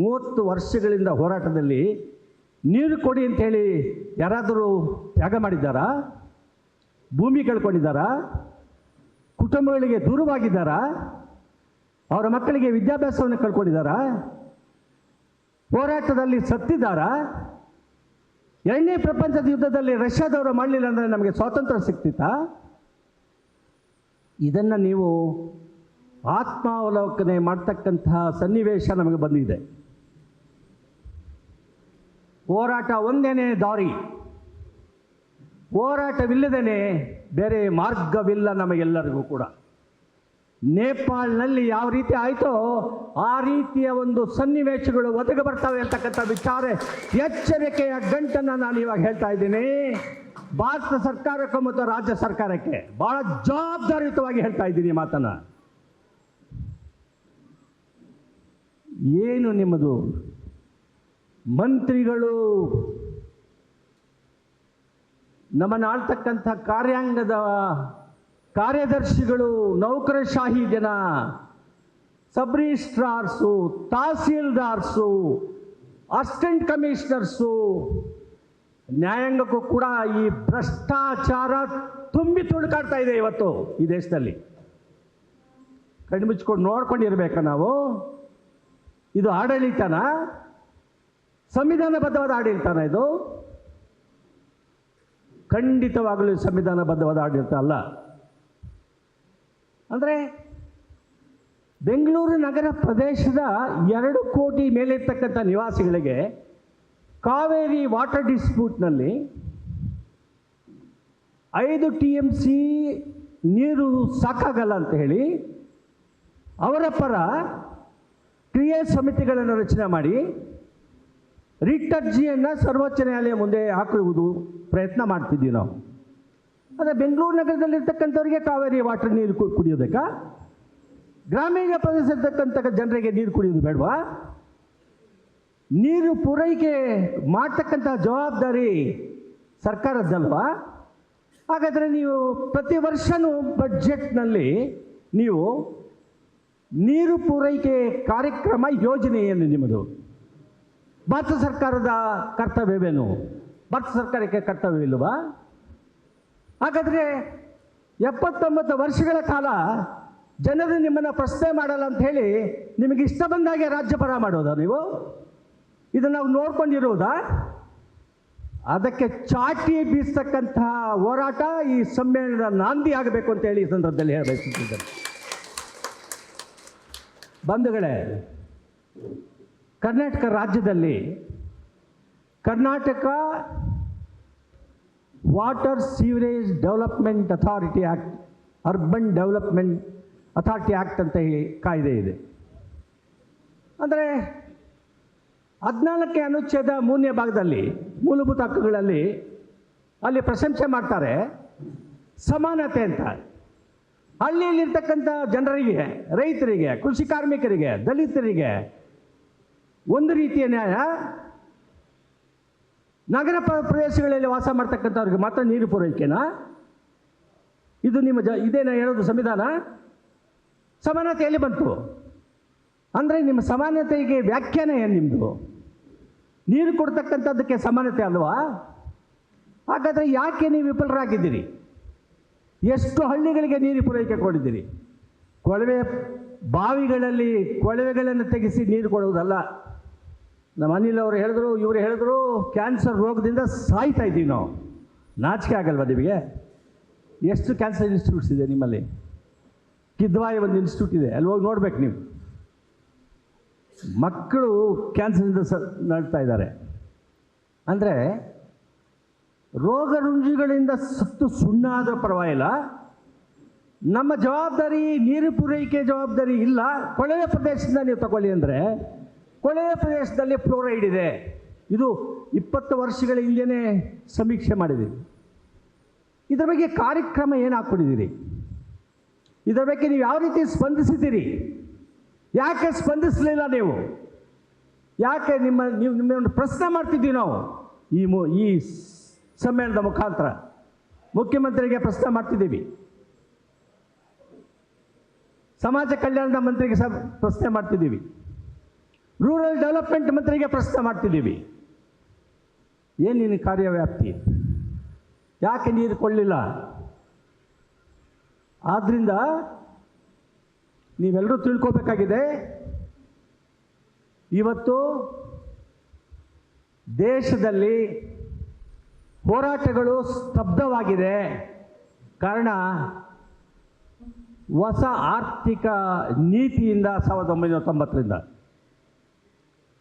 30 ವರ್ಷಗಳಿಂದ ಹೋರಾಟದಲ್ಲಿ ನೀರು ಕೊಡಿ ಅಂಥೇಳಿ ಯಾರಾದರೂ ತ್ಯಾಗ ಮಾಡಿದ್ದಾರಾ? ಭೂಮಿ ಕಳ್ಕೊಂಡಿದ್ದಾರಾ? ಕುಟುಂಬಗಳಿಗೆ ದೂರವಾಗಿದ್ದಾರಾ? ಅವರ ಮಕ್ಕಳಿಗೆ ವಿದ್ಯಾಭ್ಯಾಸವನ್ನು ಕಳ್ಕೊಂಡಿದ್ದಾರಾ? ಹೋರಾಟದಲ್ಲಿ ಸತ್ತಿದ್ದಾರಾ? 2ನೇ ಪ್ರಪಂಚದ ಯುದ್ಧದಲ್ಲಿ ರಷ್ಯಾದವರು ಮಾಡಲಿಲ್ಲ ಅಂದರೆ ನಮಗೆ ಸ್ವಾತಂತ್ರ್ಯ ಸಿಗ್ತಿತ್ತಾ? ಇದನ್ನು ನೀವು ಆತ್ಮಾವಲೋಕನೆ ಮಾಡ್ತಕ್ಕಂತಹ ಸನ್ನಿವೇಶ ನಮಗೆ ಬಂದಿದೆ. ಹೋರಾಟ ಒಂದೇನೇ ದಾರಿ, ಹೋರಾಟವಿಲ್ಲದೇ ಬೇರೆ ಮಾರ್ಗವಿಲ್ಲ ನಮಗೆಲ್ಲರಿಗೂ ಕೂಡ. ನೇಪಾಳನಲ್ಲಿ ಯಾವ ರೀತಿ ಆಯಿತೋ ಆ ರೀತಿಯ ಒಂದು ಸನ್ನಿವೇಶಗಳು ಒದಗಿ ಬರ್ತವೆ ಅಂತಕ್ಕಂಥ ವಿಚಾರ ಎಚ್ಚರಿಕೆಯ ಗಂಟನ್ನು ನಾನು ಇವಾಗ ಹೇಳ್ತಾ ಇದ್ದೀನಿ. ಭಾರತ ಸರ್ಕಾರಕ್ಕೆ ಮತ್ತು ರಾಜ್ಯ ಸರ್ಕಾರಕ್ಕೆ ಬಹಳ ಜವಾಬ್ದಾರಿಯುತವಾಗಿ ಹೇಳ್ತಾ ಇದ್ದೀನಿ ಮಾತನ್ನು. ಏನು ನಿಮ್ಮದು ಮಂತ್ರಿಗಳು, ನಮ್ಮನ್ನು ಆಳ್ತಕ್ಕಂಥ ಕಾರ್ಯಾಂಗದ ಕಾರ್ಯದರ್ಶಿಗಳು, ನೌಕರಶಾಹಿ ಜನ, ಸಬ್ ರಿಜಿಸ್ಟ್ರಾರ್ಸು, ತಹಸೀಲ್ದಾರ್ಸು, ಅಸಿಸ್ಟೆಂಟ್ ಕಮಿಷನರ್ಸು, ನ್ಯಾಯಾಂಗಕ್ಕೂ ಕೂಡ ಈ ಭ್ರಷ್ಟಾಚಾರ ತುಂಬಿ ತುಳುಕಾಡ್ತಾ ಇದೆ ಇವತ್ತು ಈ ದೇಶದಲ್ಲಿ. ಕಣ್ಣು ಮುಚ್ಕೊಂಡು ನೋಡ್ಕೊಂಡಿರ್ಬೇಕಾ ನಾವು? ಇದು ಆಡಳಿತನ, ಸಂವಿಧಾನಬದ್ಧವಾದ ಆಡಳಿತನ ಇದು? ಖಂಡಿತವಾಗಲೂ ಸಂವಿಧಾನಬದ್ಧವಾದ ಆಡಳಿತ ಅಲ್ಲ. ಅಂದರೆ ಬೆಂಗಳೂರು ನಗರ ಪ್ರದೇಶದ 2 ಕೋಟಿ ಮೇಲಿರ್ತಕ್ಕಂಥ ನಿವಾಸಿಗಳಿಗೆ ಕಾವೇರಿ ವಾಟರ್ ಡಿಸ್ಪ್ಯೂಟ್ನಲ್ಲಿ 5 TMC ನೀರು ಸಾಕಾಗಲ್ಲ ಅಂತ ಹೇಳಿ ಅವರ ಪರ ಕ್ರಿಯಾ ಸಮಿತಿಗಳನ್ನು ರಚನೆ ಮಾಡಿ ರಿಟ್ ಅರ್ಜಿಯನ್ನು ಸರ್ವೋಚ್ಚ ನ್ಯಾಯಾಲಯ ಮುಂದೆ ಹಾಕುವುದು ಪ್ರಯತ್ನ ಮಾಡ್ತಿದ್ದೀವಿ ನಾವು. ಆದರೆ ಬೆಂಗಳೂರು ನಗರದಲ್ಲಿರ್ತಕ್ಕಂಥವ್ರಿಗೆ ಕಾವೇರಿ ವಾಟರ್ ನೀರು ಕುಡಿಯೋದಕ್ಕೆ, ಗ್ರಾಮೀಣ ಪ್ರದೇಶದಕ್ಕಂಥ ಜನರಿಗೆ ನೀರು ಕುಡಿಯೋದು ಬೇಡವಾ? ನೀರು ಪೂರೈಕೆ ಮಾಡ್ತಕ್ಕಂಥ ಜವಾಬ್ದಾರಿ ಸರ್ಕಾರದ್ದಲ್ವಾ? ಹಾಗಾದರೆ ನೀವು ಪ್ರತಿ ವರ್ಷವೂ ಬಡ್ಜೆಟ್ನಲ್ಲಿ ನೀವು ನೀರು ಪೂರೈಕೆ ಕಾರ್ಯಕ್ರಮ ಯೋಜನೆ ಏನು ನಿಮ್ಮದು? ಭಾರತ ಸರ್ಕಾರದ ಕರ್ತವ್ಯವೇನು? ಭಾರತ ಸರ್ಕಾರಕ್ಕೆ ಕರ್ತವ್ಯವಿಲ್ಲವಾ? ಹಾಗಾದರೆ 79 ವರ್ಷಗಳ ಕಾಲ ಜನರು ನಿಮ್ಮನ್ನು ಪ್ರಶ್ನೆ ಮಾಡಲ್ಲ ಅಂತ ಹೇಳಿ ನಿಮಗೆ ಇಷ್ಟ ಬಂದಾಗೆ ರಾಜ್ಯಭಾರ ಮಾಡೋದಾ ನೀವು? ಇದನ್ನು ನಾವು ನೋಡ್ಕೊಂಡಿರೋದಾ? ಅದಕ್ಕೆ ಚಾಟಿ ಬೀಸ್ತಕ್ಕಂತಹ ಹೋರಾಟ ಈ ಸಮ್ಮೇಳನದ ನಾಂದಿ ಆಗಬೇಕು ಅಂತ ಹೇಳಿ ಈ ಸಂದರ್ಭದಲ್ಲಿ ಹೇಳಬಯಸುತ್ತಿದ್ದೇನೆ. ಬಂಧುಗಳೇ, ಕರ್ನಾಟಕ ರಾಜ್ಯದಲ್ಲಿ Karnataka water sewerage development authority act, urban development authority act ಅಂತ ಕಾಯ್ದೆ ಇದೆ. ಅಂದರೆ 14ನೇ ಅನುಚ್ಛೇದ 3ನೇ ಭಾಗದಲ್ಲಿ ಮೂಲಭೂತ ಹಕ್ಕುಗಳಲ್ಲಿ ಅಲ್ಲಿ ಪ್ರಶಂಸೆ ಮಾಡ್ತಾರೆ ಸಮಾನತೆ ಅಂತ. ಹಳ್ಳಿಯಲ್ಲಿರ್ತಕ್ಕಂಥ ಜನರಿಗೆ, ರೈತರಿಗೆ, ಕೃಷಿ ಕಾರ್ಮಿಕರಿಗೆ, ದಲಿತರಿಗೆ ಒಂದು ರೀತಿಯ ನ್ಯಾಯ, ನಗರ ಪ್ರದೇಶಗಳಲ್ಲಿ ವಾಸ ಮಾಡ್ತಕ್ಕಂಥವ್ರಿಗೆ ಮಾತ್ರ ನೀರು ಪೂರೈಕೆನಾ? ಇದು ನಿಮ್ಮ ಇದೇನ ಹೇಳೋದು ಸಂವಿಧಾನ? ಸಮಾನತೆ ಎಲ್ಲಿ ಬಂತು? ಅಂದರೆ ನಿಮ್ಮ ಸಮಾನತೆಗೆ ವ್ಯಾಖ್ಯಾನ ಏನು ನಿಮ್ಮದು? ನೀರು ಕೊಡ್ತಕ್ಕಂಥದ್ದಕ್ಕೆ ಸಮಾನತೆ ಅಲ್ವಾ? ಹಾಗಾದರೆ ಯಾಕೆ ನೀವು ವಿಫಲರಾಗಿದ್ದೀರಿ? ಎಷ್ಟು ಹಳ್ಳಿಗಳಿಗೆ ನೀರು ಪೂರೈಕೆ ಕೊಡಿದ್ದೀರಿ? ಕೊಳವೆ ಬಾವಿಗಳಲ್ಲಿ ಕೊಳವೆಗಳನ್ನು ತೆಗೆಸಿ ನೀರು ಕೊಡುವುದಲ್ಲ. ನಮ್ಮ ಅನಿಲ್ ಅವರು ಹೇಳಿದ್ರು, ಇವರು ಹೇಳಿದ್ರು, ಕ್ಯಾನ್ಸರ್ ರೋಗದಿಂದ ಸಾಯ್ತಾ ಇದ್ದೀವಿ ನಾವು. ನಾಚಿಕೆ ಆಗಲ್ವಾ ನಿಮಗೆ? ಎಷ್ಟು ಕ್ಯಾನ್ಸರ್ ಇನ್ಸ್ಟಿಟ್ಯೂಟ್ಸ್ ಇದೆ ನಿಮ್ಮಲ್ಲಿ? ಕಿದ್ವಾಯಿ ಒಂದು ಇನ್ಸ್ಟಿಟ್ಯೂಟ್ ಇದೆ, ಅಲ್ಲಿ ಹೋಗಿ ನೋಡ್ಬೇಕು ನೀವು. ಮಕ್ಕಳು ಕ್ಯಾನ್ಸರಿಂದ ನಡ್ತಾ ಇದ್ದಾರೆ. ಅಂದರೆ ರೋಗ ರುಜಿನಗಳಿಂದ ಸತ್ತು ಸುಣ್ಣ ಆದರೂ ಪರವಾಗಿಲ್ಲ, ನಮ್ಮ ಜವಾಬ್ದಾರಿ ನೀರು ಪೂರೈಕೆ ಜವಾಬ್ದಾರಿ ಇಲ್ಲ. ಕೊಳವೆ ಪ್ರದೇಶದಿಂದ ನೀವು ತಗೊಳ್ಳಿ ಅಂದರೆ ಕೊಳವೆ ಪ್ರದೇಶದಲ್ಲಿ ಫ್ಲೋರೈಡ್ ಇದೆ. ಇದು 20 ವರ್ಷಗಳ ಹಿಂದೆಯೇ ಸಮೀಕ್ಷೆ ಮಾಡಿದ್ದೀವಿ. ಇದರ ಬಗ್ಗೆ ಕಾರ್ಯಕ್ರಮ ಏನು ಹಾಕ್ಕೊಂಡಿದ್ದೀರಿ? ಇದರ ಬಗ್ಗೆ ನೀವು ಯಾವ ರೀತಿ ಸ್ಪಂದಿಸಿದ್ದೀರಿ? ಯಾಕೆ ಸ್ಪಂದಿಸಲಿಲ್ಲ ನೀವು? ಯಾಕೆ ನಿಮ್ಮನ್ನು ಪ್ರಶ್ನೆ ಮಾಡ್ತಿದ್ದೀವಿ ನಾವು ಈ ಸಮ್ಮೇಳನದ ಮುಖಾಂತರ. ಮುಖ್ಯಮಂತ್ರಿಗೆ ಪ್ರಶ್ನೆ ಮಾಡ್ತಿದ್ದೀವಿ, ಸಮಾಜ ಕಲ್ಯಾಣದ ಮಂತ್ರಿಗೆ ಪ್ರಶ್ನೆ ಮಾಡ್ತಿದ್ದೀವಿ, ರೂರಲ್ ಡೆವಲಪ್ಮೆಂಟ್ ಮಂತ್ರಿಗೆ ಪ್ರಶ್ನೆ ಮಾಡ್ತಿದ್ದೀವಿ. ಏನು ನಿನ್ನ ಕಾರ್ಯವ್ಯಾಪ್ತಿ? ಯಾಕೆ ನೀರು ಕೊಳ್ಳಿಲ್ಲ? ಆದ್ದರಿಂದ ನೀವೆಲ್ಲರೂ ತಿಳ್ಕೋಬೇಕಾಗಿದೆ, ಇವತ್ತು ದೇಶದಲ್ಲಿ ಹೋರಾಟಗಳು ಸ್ತಬ್ಧವಾಗಿದೆ. ಕಾರಣ ಹೊಸ ಆರ್ಥಿಕ ನೀತಿಯಿಂದ 1990ರಿಂದ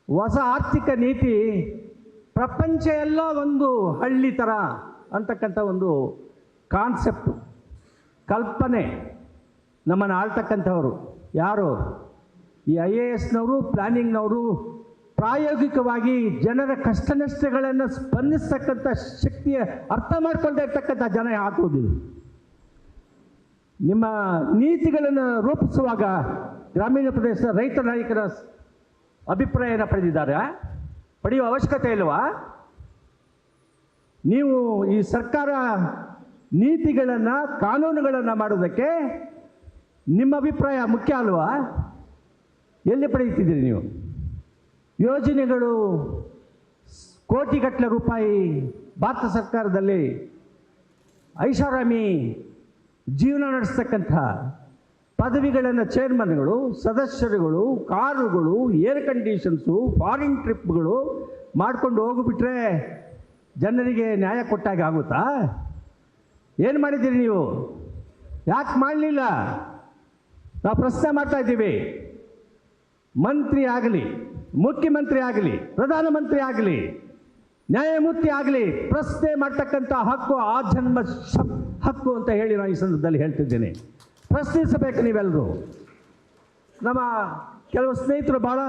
ಹೊಸ ಆರ್ಥಿಕ ನೀತಿ ಪ್ರಪಂಚ ಎಲ್ಲ ಒಂದು ಹಳ್ಳಿ ಥರ ಅಂತಕ್ಕಂಥ ಒಂದು ಕಾನ್ಸೆಪ್ಟ್, ಕಲ್ಪನೆ ನಮ್ಮನ್ನು ಆಳ್ತಕ್ಕಂಥವರು ಯಾರು? ಈ IASನವರು, ಪ್ಲ್ಯಾನಿಂಗ್ನವರು ಪ್ರಾಯೋಗಿಕವಾಗಿ ಜನರ ಕಷ್ಟ ನಷ್ಟಗಳನ್ನು ಸ್ಪಂದಿಸ್ತಕ್ಕಂಥ ಶಕ್ತಿಯ ಅರ್ಥ ಮಾಡ್ಕೊಳ್ತಾ ಇರ್ತಕ್ಕಂಥ ಜನ ಹಾಕುವುದಿಲ್ಲ. ನಿಮ್ಮ ನೀತಿಗಳನ್ನು ರೂಪಿಸುವಾಗ ಗ್ರಾಮೀಣ ಪ್ರದೇಶದ ರೈತ ನಾಯಕರ ಅಭಿಪ್ರಾಯನ ಪಡೆಯುವ ಅವಶ್ಯಕತೆ ಇಲ್ವಾ? ನೀವು ಈ ಸರ್ಕಾರ ನೀತಿಗಳನ್ನು, ಕಾನೂನುಗಳನ್ನು ಮಾಡೋದಕ್ಕೆ ನಿಮ್ಮ ಅಭಿಪ್ರಾಯ ಮುಖ್ಯ ಅಲ್ವಾ? ಎಲ್ಲಿ ಪಡೆಯುತ್ತಿದ್ದೀರಿ ನೀವು? ಯೋಜನೆಗಳು ಕೋಟಿಗಟ್ಟಲೆ ರೂಪಾಯಿ ಭಾರತ ಸರ್ಕಾರದಲ್ಲಿ ಐಷಾರಾಮಿ ಜೀವನ ನಡೆಸ್ತಕ್ಕಂಥ ಪದವಿಗಳನ್ನು ಚೇರ್ಮನ್ಗಳು, ಸದಸ್ಯರುಗಳು, ಕಾರುಗಳು, ಏರ್ ಕಂಡೀಷನ್ಸು, ಫಾರಿನ್ ಟ್ರಿಪ್ಗಳು ಮಾಡಿಕೊಂಡು ಹೋಗಿಬಿಟ್ರೆ ಜನರಿಗೆ ನ್ಯಾಯ ಕೊಟ್ಟಾಗ ಆಗುತ್ತಾ? ಏನು ಮಾಡಿದ್ದೀರಿ ನೀವು? ಯಾಕೆ ಮಾಡಲಿಲ್ಲ? ನಾವು ಪ್ರಶ್ನೆ ಮಾಡ್ತಾ ಇದ್ದೀವಿ. ಮಂತ್ರಿ ಆಗಲಿ, ಮುಖ್ಯಮಂತ್ರಿ ಆಗಲಿ, ಪ್ರಧಾನಮಂತ್ರಿ ಆಗಲಿ, ನ್ಯಾಯಮೂರ್ತಿ ಆಗಲಿ, ಪ್ರಶ್ನೆ ಮಾಡ್ತಕ್ಕಂಥ ಹಕ್ಕು ಆ ಜನ್ಮ ಹಕ್ಕು ಅಂತ ಹೇಳಿ ನಾನು ಈ ಸಂದರ್ಭದಲ್ಲಿ ಹೇಳ್ತಿದ್ದೇನೆ. ಪ್ರಶ್ನಿಸಬೇಕು ನೀವೆಲ್ಲರೂ. ನಮ್ಮ ಕೆಲವು ಸ್ನೇಹಿತರು ಭಾಳ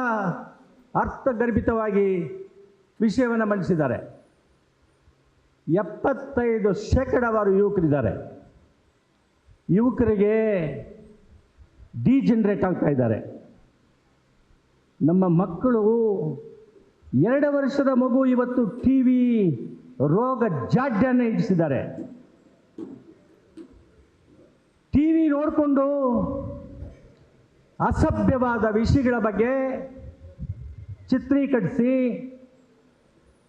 ಅರ್ಥಗರ್ಭಿತವಾಗಿ ವಿಷಯವನ್ನು ಮಂಡಿಸಿದ್ದಾರೆ. 75% ಯುವಕರಿದ್ದಾರೆ. ಯುವಕರಿಗೆ ಡಿಜನರೇಟ್ ಆಗ್ತಾ ಇದ್ದಾರೆ. ನಮ್ಮ ಮಕ್ಕಳು 2 ವರ್ಷದ ಮಗು ಇವತ್ತು TV ರೋಗ ಜಾಡ್ಯನ ಇಡಿಸಿದ್ದಾರೆ. TV ನೋಡಿಕೊಂಡು ಅಸಭ್ಯವಾದ ವಿಷಯಗಳ ಬಗ್ಗೆ ಚಿತ್ರೀಕರಿಸಿ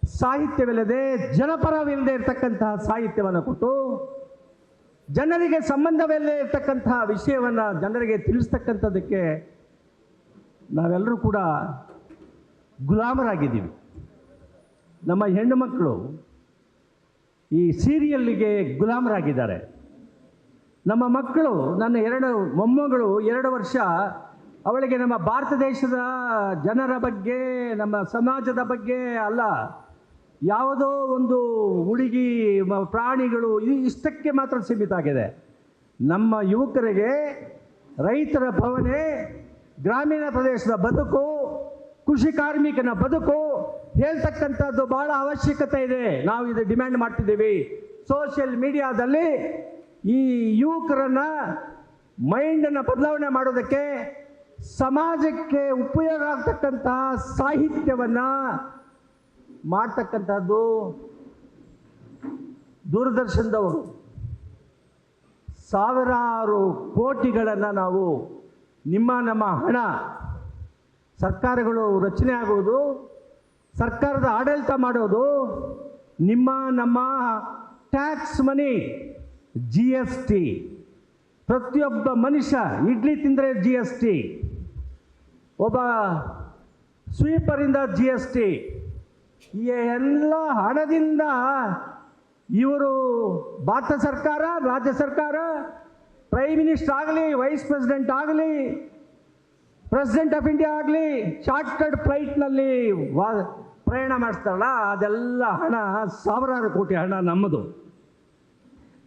ಸಾಹಿತ್ಯವಿಲ್ಲದೆ, ಜನಪರವಿಲ್ಲದೆ ಇರತಕ್ಕಂತಹ ಸಾಹಿತ್ಯವನ್ನು ಕೊಟ್ಟು ಜನರಿಗೆ ಸಂಬಂಧವಿಲ್ಲದೆ ಇರತಕ್ಕಂತಹ ವಿಷಯವನ್ನು ಜನರಿಗೆ ತಿಳಿಸ್ತಕ್ಕಂಥದ್ದಕ್ಕೆ ನಾವೆಲ್ಲರೂ ಕೂಡ ಗುಲಾಮರಾಗಿದ್ದೀವಿ. ನಮ್ಮ ಹೆಣ್ಣು ಮಕ್ಕಳು ಈ ಸೀರಿಯಲ್ಗೆ ಗುಲಾಮರಾಗಿದ್ದಾರೆ. ನಮ್ಮ ಮಕ್ಕಳು, ನನ್ನ 2 ಮೊಮ್ಮಗಳು 2 ವರ್ಷ, ಅವಳಿಗೆ ನಮ್ಮ ಭಾರತ ದೇಶದ ಜನರ ಬಗ್ಗೆ, ನಮ್ಮ ಸಮಾಜದ ಬಗ್ಗೆ ಅಲ್ಲ, ಯಾವುದೋ ಒಂದು ಹುಡುಗಿ, ಪ್ರಾಣಿಗಳು ಇಷ್ಟಕ್ಕೆ ಮಾತ್ರ ಸೀಮಿತ ಆಗಿದೆ. ನಮ್ಮ ಯುವಕರಿಗೆ ರೈತರ ಭಾವನೆ, ಗ್ರಾಮೀಣ ಪ್ರದೇಶದ ಬದುಕು, ಕೃಷಿ ಕಾರ್ಮಿಕನ ಬದುಕು ಹೇಳ್ತಕ್ಕಂಥದ್ದು ಭಾಳ ಅವಶ್ಯಕತೆ ಇದೆ. ನಾವು ಇದು ಡಿಮ್ಯಾಂಡ್ ಮಾಡ್ತಿದ್ದೀವಿ. ಸೋಷಿಯಲ್ ಮೀಡಿಯಾದಲ್ಲಿ ಈ ಯುವಕರನ್ನ ಮೈಂಡನ್ನು ಬದಲಾವಣೆ ಮಾಡೋದಕ್ಕೆ, ಸಮಾಜಕ್ಕೆ ಉಪಯೋಗ ಆಗ್ತಕ್ಕಂತಹ ಸಾಹಿತ್ಯವನ್ನು ಮಾಡ್ತಕ್ಕಂಥದ್ದು ದೂರದರ್ಶನದವರು ಸಾವಿರಾರು ಕೋಟಿಗಳನ್ನು ನಾವು ನಮ್ಮ ಹಣ, ಸರ್ಕಾರಗಳು ರಚನೆ ಆಗುವುದು, ಸರ್ಕಾರದ ಆಡಳಿತ ಮಾಡೋದು ನಮ್ಮ ಟ್ಯಾಕ್ಸ್ ಮನಿ, GST. ಪ್ರತಿಯೊಬ್ಬ ಮನುಷ್ಯ ಇಡ್ಲಿ ತಿಂದರೆ GST, ಒಬ್ಬ ಸ್ವೀಪರಿಂದ GST. ಈ ಎಲ್ಲ ಹಣದಿಂದ ಇವರು ಭಾರತ ಸರ್ಕಾರ, ರಾಜ್ಯ ಸರ್ಕಾರ, ಪ್ರೈಮ್ ಮಿನಿಸ್ಟರ್ ಆಗಲಿ, ವೈಸ್ ಪ್ರೆಸಿಡೆಂಟ್ ಆಗಲಿ, ಪ್ರೆಸಿಡೆಂಟ್ ಆಫ್ ಇಂಡಿಯಾ ಆಗಲಿ, ಚಾರ್ಟರ್ಡ್ ಫ್ಲೈಟ್ನಲ್ಲಿ ಪ್ರಯಾಣ ಮಾಡಿಸ್ತಾರಲ್ಲ, ಅದೆಲ್ಲ ಹಣ, ಸಾವಿರಾರು ಕೋಟಿ ಹಣ ನಮ್ಮದು.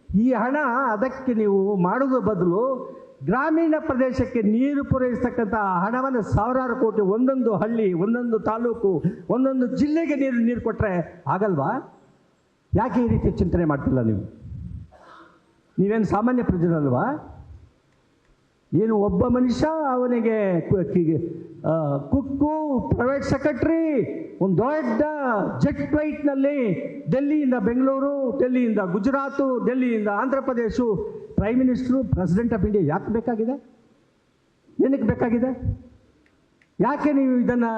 ಈ ಹಣ ಅದಕ್ಕೆ ನೀವು ಮಾಡೋದ್ರ ಬದಲು ಗ್ರಾಮೀಣ ಪ್ರದೇಶಕ್ಕೆ ನೀರು ಪೂರೈಸ್ತಕ್ಕಂಥ ಹಣವನ್ನು ಸಾವಿರಾರು ಕೋಟಿ ಒಂದೊಂದು ಹಳ್ಳಿ, ಒಂದೊಂದು ತಾಲೂಕು, ಒಂದೊಂದು ಜಿಲ್ಲೆಗೆ ನೀರು ಕೊಟ್ಟರೆ ಆಗಲ್ವಾ? ಯಾಕೆ ಈ ರೀತಿ ಚಿಂತನೆ ಮಾಡ್ತಿಲ್ಲ ನೀವು? ನೀವೇನು ಸಾಮಾನ್ಯ ಪ್ರಜೆಗಳಲ್ವಾ? ಏನು ಒಬ್ಬ ಮನುಷ್ಯ, ಅವನಿಗೆ ಕುಕ್ಕು, ಪ್ರೈವೇಟ್ ಸೆಕ್ರೆಟ್ರಿ, ಒಂದು ದೊಡ್ಡ jet ಫ್ಲೈಟ್ನಲ್ಲಿ ಡೆಲ್ಲಿಯಿಂದ Bengaluru, ಡೆಲ್ಲಿಯಿಂದ Gujarat, ಡೆಲ್ಲಿಯಿಂದ Andhra Pradesh, prime minister, president of India ಯಾಕೆ ಬೇಕಾಗಿದೆ? ಏನಕ್ಕೆ ಬೇಕಾಗಿದೆ? ಯಾಕೆ ನೀವು ಇದನ್ನು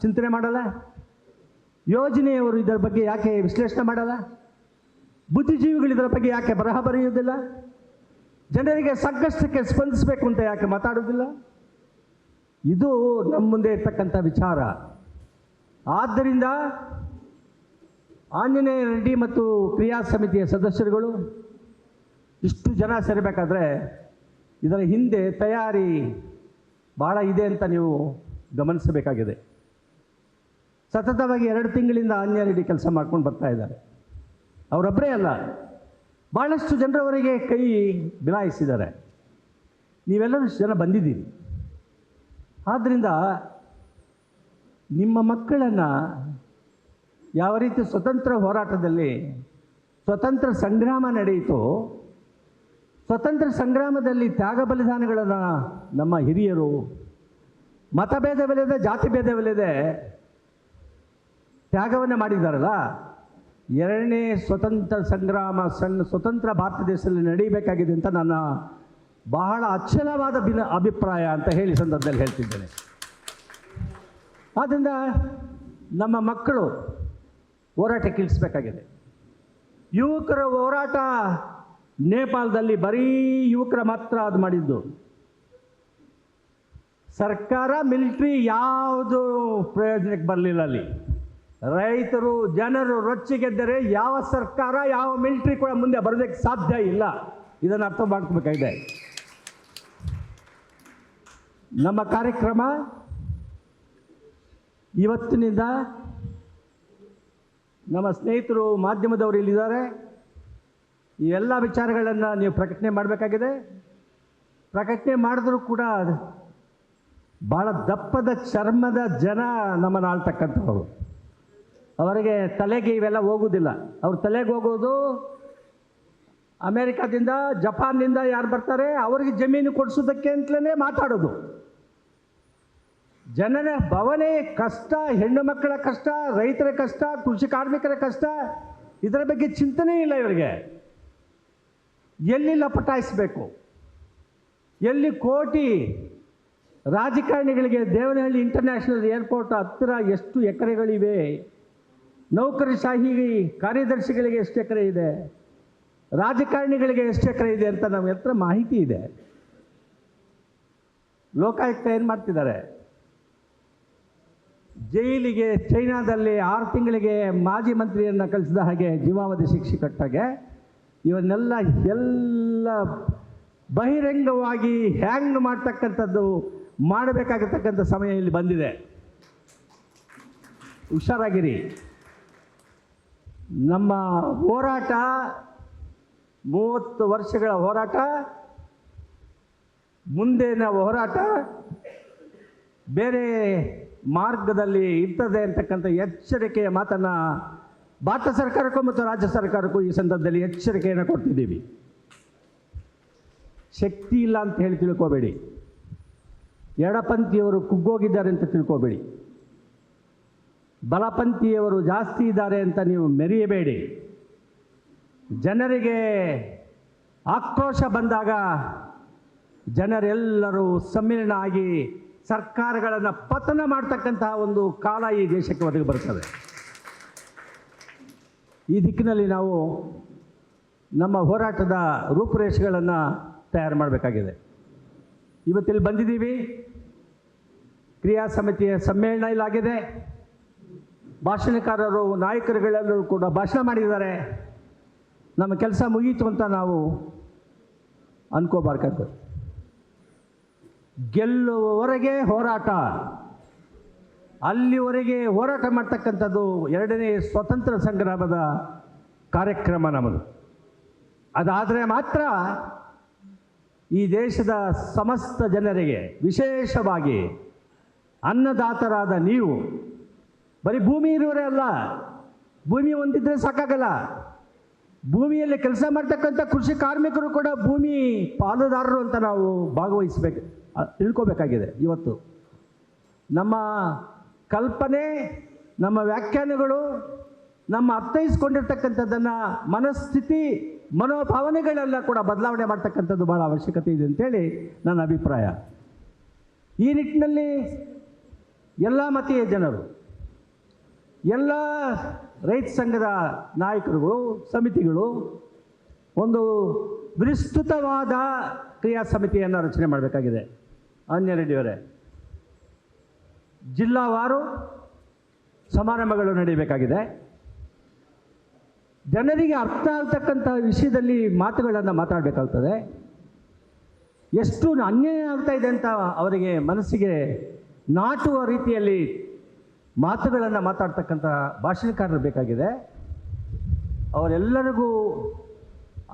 ಚಿಂತನೆ ಮಾಡಲ್ಲ? ಯೋಜನೆಯವರು ಇದರ ಬಗ್ಗೆ ಯಾಕೆ ವಿಶ್ಲೇಷಣೆ ಮಾಡಲ್ಲ? ಬುದ್ಧಿಜೀವಿಗಳು ಇದರ ಬಗ್ಗೆ ಯಾಕೆ ಬರಹ ಬರೆಯುವುದಿಲ್ಲ? ಜನರಿಗೆ ಸಂಕಷ್ಟಕ್ಕೆ ಸ್ಪಂದಿಸಬೇಕು ಅಂತ ಯಾಕೆ ಮಾತಾಡೋದಿಲ್ಲ? ಇದು ನಮ್ಮ ಮುಂದೆ ಇರ್ತಕ್ಕಂಥ ವಿಚಾರ. ಆದ್ದರಿಂದ ಆಂಜನೇಯ ರೆಡ್ಡಿ ಮತ್ತು ಕ್ರಿಯಾ ಸಮಿತಿಯ ಸದಸ್ಯರುಗಳು ಇಷ್ಟು ಜನ ಸೇರಬೇಕಾದ್ರೆ ಇದರ ಹಿಂದೆ ತಯಾರಿ ಭಾಳ ಇದೆ ಅಂತ ನೀವು ಗಮನಿಸಬೇಕಾಗಿದೆ. ಸತತವಾಗಿ 2 ತಿಂಗಳಿಂದ ಆಂಜನೇಯ ರೆಡ್ಡಿ ಕೆಲಸ ಮಾಡ್ಕೊಂಡು ಬರ್ತಾ ಇದ್ದಾರೆ. ಅವರೊಬ್ಬರೇ ಅಲ್ಲ, ಭಾಳಷ್ಟು ಜನರವರೆಗೆ ಕೈ ಬಿಲಾಯಿಸಿದ್ದಾರೆ. ನೀವೆಲ್ಲರೂ ಜನ ಬಂದಿದ್ದೀರಿ. ಆದ್ದರಿಂದ ನಿಮ್ಮ ಮಕ್ಕಳನ್ನು ಯಾವ ರೀತಿ ಸ್ವತಂತ್ರ ಹೋರಾಟದಲ್ಲಿ ಸ್ವತಂತ್ರ ಸಂಗ್ರಾಮ ನಡೆಯಿತು, ಸ್ವತಂತ್ರ ಸಂಗ್ರಾಮದಲ್ಲಿ ತ್ಯಾಗ ಬಲಿದಾನಗಳನ್ನು ನಮ್ಮ ಹಿರಿಯರು ಮತಭೇದವಿಲ್ಲದೆ ಜಾತಿ ಭೇದವಿಲ್ಲದೆ ತ್ಯಾಗವನ್ನು ಮಾಡಿದ್ದಾರಲ್ಲ, 2ನೇ ಸ್ವತಂತ್ರ ಸಂಗ್ರಾಮ ಸ್ವತಂತ್ರ ಭಾರತ ದೇಶದಲ್ಲಿ ನಡೀಬೇಕಾಗಿದೆ ಅಂತ ನನ್ನ ಬಹಳ ಅಚ್ಚಲವಾದ ಅಭಿಪ್ರಾಯ ಅಂತ ಹೇಳಿ ಸಂದರ್ಭದಲ್ಲಿ ಹೇಳ್ತಿದ್ದೇನೆ. ಆದ್ದರಿಂದ ನಮ್ಮ ಮಕ್ಕಳು ಹೋರಾಟಕ್ಕೆ ಇಳಿಸಬೇಕಾಗಿದೆ. ಯುವಕರ ಹೋರಾಟ ನೇಪಾಳದಲ್ಲಿ ಬರೀ ಯುವಕರ ಮಾತ್ರ ಅದು ಮಾಡಿದ್ದು. ಸರ್ಕಾರ ಮಿಲಿಟ್ರಿ ಯಾವುದು ಪ್ರಯೋಜನಕ್ಕೆ ಬರಲಿಲ್ಲ. ಅಲ್ಲಿ ರೈತರು ಜನರು ರೊಚ್ಚಿಗೆದ್ದರೆ ಯಾವ ಸರ್ಕಾರ ಯಾವ ಮಿಲಿಟ್ರಿ ಕೂಡ ಮುಂದೆ ಬರೋದಕ್ಕೆ ಸಾಧ್ಯ ಇಲ್ಲ. ಇದನ್ನು ಅರ್ಥ ಮಾಡ್ಕೋಬೇಕಾಗಿದೆ. ನಮ್ಮ ಕಾರ್ಯಕ್ರಮ ಇವತ್ತಿನಿಂದ ನಮ್ಮ ಸ್ನೇಹಿತರು ಮಾಧ್ಯಮದವರು ಇಲ್ಲಿದ್ದಾರೆ. ಈ ಎಲ್ಲ ವಿಚಾರಗಳನ್ನು ನೀವು ಪ್ರಕಟಣೆ ಮಾಡಬೇಕಾಗಿದೆ. ಪ್ರಕಟಣೆ ಮಾಡಿದ್ರೂ ಕೂಡ ಭಾಳ ದಪ್ಪದ ಚರ್ಮದ ಜನ ನಮ್ಮನ್ನು ಆಳ್ತಕ್ಕಂಥವ್ರು. ಅವರಿಗೆ ತಲೆಗೆ ಇವೆಲ್ಲ ಹೋಗೋದಿಲ್ಲ. ಅವ್ರ ತಲೆಗೆ ಹೋಗೋದು ಅಮೇರಿಕಾದಿಂದ ಜಪಾನ್ನಿಂದ ಯಾರು ಬರ್ತಾರೆ ಅವರಿಗೆ ಜಮೀನು ಕೊಡಿಸೋದಕ್ಕೆ ಅಂತಲೇ ಮಾತಾಡೋದು. ಜನರ ಭವನೆ ಕಷ್ಟ, ಹೆಣ್ಣು ಮಕ್ಕಳ ಕಷ್ಟ, ರೈತರ ಕಷ್ಟ, ಕೃಷಿ ಕಾರ್ಮಿಕರ ಕಷ್ಟ, ಇದರ ಬಗ್ಗೆ ಚಿಂತನೆ ಇಲ್ಲ ಇವರಿಗೆ. ಎಲ್ಲಿ ಲಪಟಾಯಿಸಬೇಕು, ಎಲ್ಲಿ ಕೋಟಿ ರಾಜಕಾರಣಿಗಳಿಗೆ ದೇವನಹಳ್ಳಿ ಇಂಟರ್ನ್ಯಾಷನಲ್ ಏರ್ಪೋರ್ಟ್ ಹತ್ತಿರ ಎಷ್ಟು ಎಕರೆಗಳಿವೆ, ನೌಕರಶಾಹಿ ಕಾರ್ಯದರ್ಶಿಗಳಿಗೆ ಎಷ್ಟು ಎಕರೆ ಇದೆ, ರಾಜಕಾರಣಿಗಳಿಗೆ ಎಷ್ಟು ಎಕರೆ ಇದೆ ಅಂತ ನಮ್ಮ ಹತ್ರ ಮಾಹಿತಿ ಇದೆ. ಲೋಕಾಯುಕ್ತ ಏನು ಮಾಡ್ತಿದ್ದಾರೆ, ಜೈಲಿಗೆ ಚೈನಾದಲ್ಲಿ 6 ತಿಂಗಳಿಗೆ ಮಾಜಿ ಮಂತ್ರಿಯನ್ನು ಕಳಿಸಿದ ಹಾಗೆ ಜೀವಾವಧಿ ಶಿಕ್ಷೆ ಕಟ್ಟಾಗೆ ಇವನ್ನೆಲ್ಲ ಬಹಿರಂಗವಾಗಿ ಹ್ಯಾಂಗ್ ಮಾಡ್ತಕ್ಕಂಥದ್ದು ಮಾಡಬೇಕಾಗತಕ್ಕಂಥ ಸಮಯ ಇಲ್ಲಿ ಬಂದಿದೆ. ಹುಷಾರಾಗಿರಿ. ನಮ್ಮ ಹೋರಾಟ 30 ವರ್ಷಗಳ ಹೋರಾಟ, ಮುಂದಿನ ಹೋರಾಟ ಬೇರೆ ಮಾರ್ಗದಲ್ಲಿ ಇರ್ತದೆ ಅಂತಕ್ಕಂಥ ಎಚ್ಚರಿಕೆಯ ಮಾತನ್ನು ಭಾರತ ಸರ್ಕಾರಕ್ಕೂ ಮತ್ತು ರಾಜ್ಯ ಸರ್ಕಾರಕ್ಕೂ ಈ ಸಂದರ್ಭದಲ್ಲಿ ಎಚ್ಚರಿಕೆಯನ್ನು ಕೊಡ್ತಿದ್ದೀವಿ. ಶಕ್ತಿ ಇಲ್ಲ ಅಂತ ಹೇಳಿ ತಿಳ್ಕೋಬೇಡಿ. ಎಡಪಂಥೀಯವರು ಕುಗ್ಗೋಗಿದ್ದಾರೆ ಅಂತ ತಿಳ್ಕೋಬೇಡಿ. ಬಲಪಂಥೀಯವರು ಜಾಸ್ತಿ ಇದ್ದಾರೆ ಅಂತ ನೀವು ಮೆರೆಯಬೇಡಿ. ಜನರಿಗೆ ಆಕ್ರೋಶ ಬಂದಾಗ ಜನರೆಲ್ಲರೂ ಸಮ್ಮಿಲನ ಆಗಿ ಸರ್ಕಾರಗಳನ್ನು ಪತನ ಮಾಡ್ತಕ್ಕಂತಹ ಒಂದು ಕಾಲ ಈ ದೇಶಕ್ಕೆ ಒದಗಿ ಬರ್ತದೆ. ಈ ದಿಕ್ಕಿನಲ್ಲಿ ನಾವು ನಮ್ಮ ಹೋರಾಟದ ರೂಪುರೇಷೆಗಳನ್ನು ತಯಾರು ಮಾಡಬೇಕಾಗಿದೆ. ಇವತ್ತಿಲ್ಲಿ ಬಂದಿದ್ದೀವಿ. ಕ್ರಿಯಾ ಸಮಿತಿಯ ಸಮ್ಮೇಳನ ಇಲ್ಲಾಗಿದೆ. ಭಾಷಣಕಾರರು ನಾಯಕರುಗಳೆಲ್ಲರೂ ಕೂಡ ಭಾಷಣ ಮಾಡಿದ್ದಾರೆ. ನಮ್ಮ ಕೆಲಸ ಮುಗೀತು ಅಂತ ನಾವು ಅನ್ಕೋಬಾರ್ದು. ಗೆಲ್ಲುವವರೆಗೆ ಹೋರಾಟ, ಅಲ್ಲಿವರೆಗೆ ಹೋರಾಟ ಮಾಡ್ತಕ್ಕಂಥದ್ದು 2ನೇ ಸ್ವತಂತ್ರ ಸಂಗ್ರಾಮದ ಕಾರ್ಯಕ್ರಮ ನಮ್ಮದು. ಅದಾದರೆ ಮಾತ್ರ ಈ ದೇಶದ ಸಮಸ್ತ ಜನರಿಗೆ, ವಿಶೇಷವಾಗಿ ಅನ್ನದಾತರಾದ ನೀವು, ಬರೀ ಭೂಮಿ ಇರುವರೇ ಅಲ್ಲ, ಭೂಮಿ ಹೊಂದಿದ್ರೆ ಸಾಕಾಗಲ್ಲ. ಭೂಮಿಯಲ್ಲಿ ಕೆಲಸ ಮಾಡ್ತಕ್ಕಂಥ ಕೃಷಿ ಕಾರ್ಮಿಕರು ಕೂಡ ಭೂಮಿ ಪಾಲುದಾರರು ಅಂತ ನಾವು ಭಾಗವಹಿಸಬೇಕು, ತಿಳ್ಕೋಬೇಕಾಗಿದೆ. ಇವತ್ತು ನಮ್ಮ ಕಲ್ಪನೆ, ನಮ್ಮ ವ್ಯಾಖ್ಯಾನಗಳು, ನಮ್ಮ ಅರ್ಥೈಸ್ಕೊಂಡಿರ್ತಕ್ಕಂಥದ್ದನ್ನು ಮನಸ್ಥಿತಿ, ಮನೋಭಾವನೆಗಳೆಲ್ಲ ಕೂಡ ಬದಲಾವಣೆ ಮಾಡ್ತಕ್ಕಂಥದ್ದು ಭಾಳ ಅವಶ್ಯಕತೆ ಇದೆ ಅಂತೇಳಿ ನನ್ನ ಅಭಿಪ್ರಾಯ. ಈ ನಿಟ್ಟಿನಲ್ಲಿ ಎಲ್ಲ ಮತೀಯ ಜನರು, ಎಲ್ಲ ರೈತ ಸಂಘದ ನಾಯಕರುಗಳು, ಸಮಿತಿಗಳು ಒಂದು ವಿಸ್ತೃತವಾದ ಕ್ರಿಯಾ ಸಮಿತಿಯನ್ನು ರಚನೆ ಮಾಡಬೇಕಾಗಿದೆ. ಆಂಜನೇಯ ರೆಡ್ಡಿಯವರೇ, ಜಿಲ್ಲಾವಾರು ಸಮಾರಂಭಗಳು ನಡೀಬೇಕಾಗಿದೆ. ಜನರಿಗೆ ಅರ್ಥ ಆಗ್ತಕ್ಕಂಥ ವಿಷಯದಲ್ಲಿ ಮಾತುಗಳನ್ನು ಮಾತಾಡಬೇಕಾಗ್ತದೆ. ಎಷ್ಟು ಅನ್ಯಾಯ ಆಗ್ತಾ ಇದೆ ಅಂತ ಅವರಿಗೆ ಮನಸ್ಸಿಗೆ ನಾಟುವ ರೀತಿಯಲ್ಲಿ ಮಾತುಗಳನ್ನು ಮಾತಾಡ್ತಕ್ಕಂಥ ಭಾಷಣಕಾರರು ಬೇಕಾಗಿದೆ. ಅವರೆಲ್ಲರಿಗೂ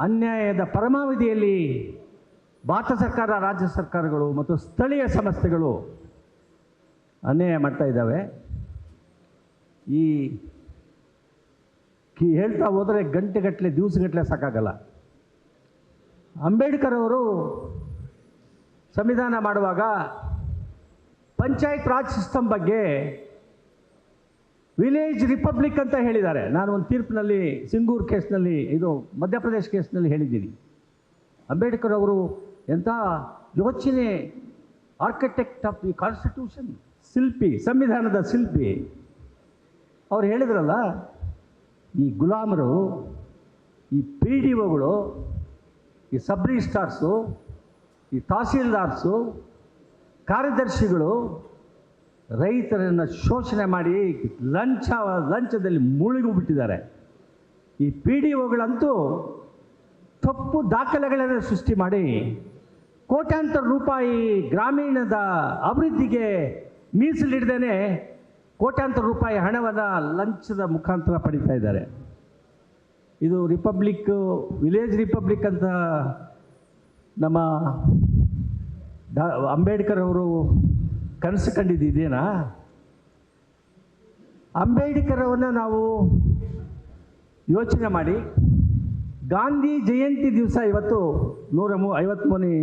ಅನ್ಯಾಯದ ಪರಮಾವಧಿಯಲ್ಲಿ ಭಾರತ ಸರ್ಕಾರ, ರಾಜ್ಯ ಸರ್ಕಾರಗಳು ಮತ್ತು ಸ್ಥಳೀಯ ಸಂಸ್ಥೆಗಳು ಅನ್ಯಾಯ ಮಾಡ್ತಾ ಇದ್ದಾವೆ. ಹೇಳ್ತಾ ಹೋದರೆ ಗಂಟೆಗಟ್ಟಲೆ ದಿವಸಗಟ್ಟಲೆ ಸಾಕಾಗಲ್ಲ. ಅಂಬೇಡ್ಕರ್ ಅವರು ಸಂವಿಧಾನ ಮಾಡುವಾಗ ಪಂಚಾಯತ್ ರಾಜ್ ಸಿಸ್ಟಮ್ ಬಗ್ಗೆ ವಿಲೇಜ್ ರಿಪಬ್ಲಿಕ್ ಅಂತ ಹೇಳಿದ್ದಾರೆ. ನಾನು ಒಂದು ತೀರ್ಪಿನಲ್ಲಿ ಸಿಂಗೂರ್ ಕೇಸ್ನಲ್ಲಿ, ಇದು ಮಧ್ಯಪ್ರದೇಶ ಕೇಸ್ನಲ್ಲಿ ಹೇಳಿದ್ದೀನಿ. ಅಂಬೇಡ್ಕರ್ ಅವರು ಎಂಥ ಯೋಚನೆ, ಆರ್ಕಿಟೆಕ್ಟ್ ಆಫ್ ದಿ ಕಾನ್ಸ್ಟಿಟ್ಯೂಷನ್, ಶಿಲ್ಪಿ, ಸಂವಿಧಾನದ ಶಿಲ್ಪಿ. ಅವ್ರು ಹೇಳಿದ್ರಲ್ಲ, ಈ ಗುಲಾಮರು, ಈ ಪಿ ಡಿ ಒಗಳು, ಈ ಸಬ್ ರಿಜಿಸ್ಟ್ರಾರ್ಸು, ಈ ತಹಸೀಲ್ದಾರ್ಸು, ಕಾರ್ಯದರ್ಶಿಗಳು ರೈತರನ್ನು ಶೋಷಣೆ ಮಾಡಿ ಲಂಚದಲ್ಲಿ ಮುಳುಗಿಬಿಟ್ಟಿದ್ದಾರೆ. ಈ ಪಿ ಡಿ ಒಗಳಂತೂ ತಪ್ಪು ದಾಖಲೆಗಳನ್ನು ಸೃಷ್ಟಿ ಮಾಡಿ ಕೋಟ್ಯಾಂತರ ರೂಪಾಯಿ ಗ್ರಾಮೀಣದ ಅಭಿವೃದ್ಧಿಗೆ ಮೀಸಲಿಡ್ದೇನೆ ಕೋಟ್ಯಾಂತರ ರೂಪಾಯಿ ಹಣವನ್ನು ಲಂಚದ ಮುಖಾಂತರ ಪಡಿತಾ ಇದ್ದಾರೆ. ಇದು ರಿಪಬ್ಲಿಕ್, ವಿಲೇಜ್ ರಿಪಬ್ಲಿಕ್ ಅಂತ ನಮ್ಮ ಅಂಬೇಡ್ಕರ್ ಅವರು ಕನಸು ಕಂಡಿದ್ದೇನಾ? ಅಂಬೇಡ್ಕರ್ ಅವನ್ನ ನಾವು ಯೋಚನೆ ಮಾಡಿ, ಗಾಂಧಿ ಜಯಂತಿ ದಿವಸ ಇವತ್ತು 153ನೇ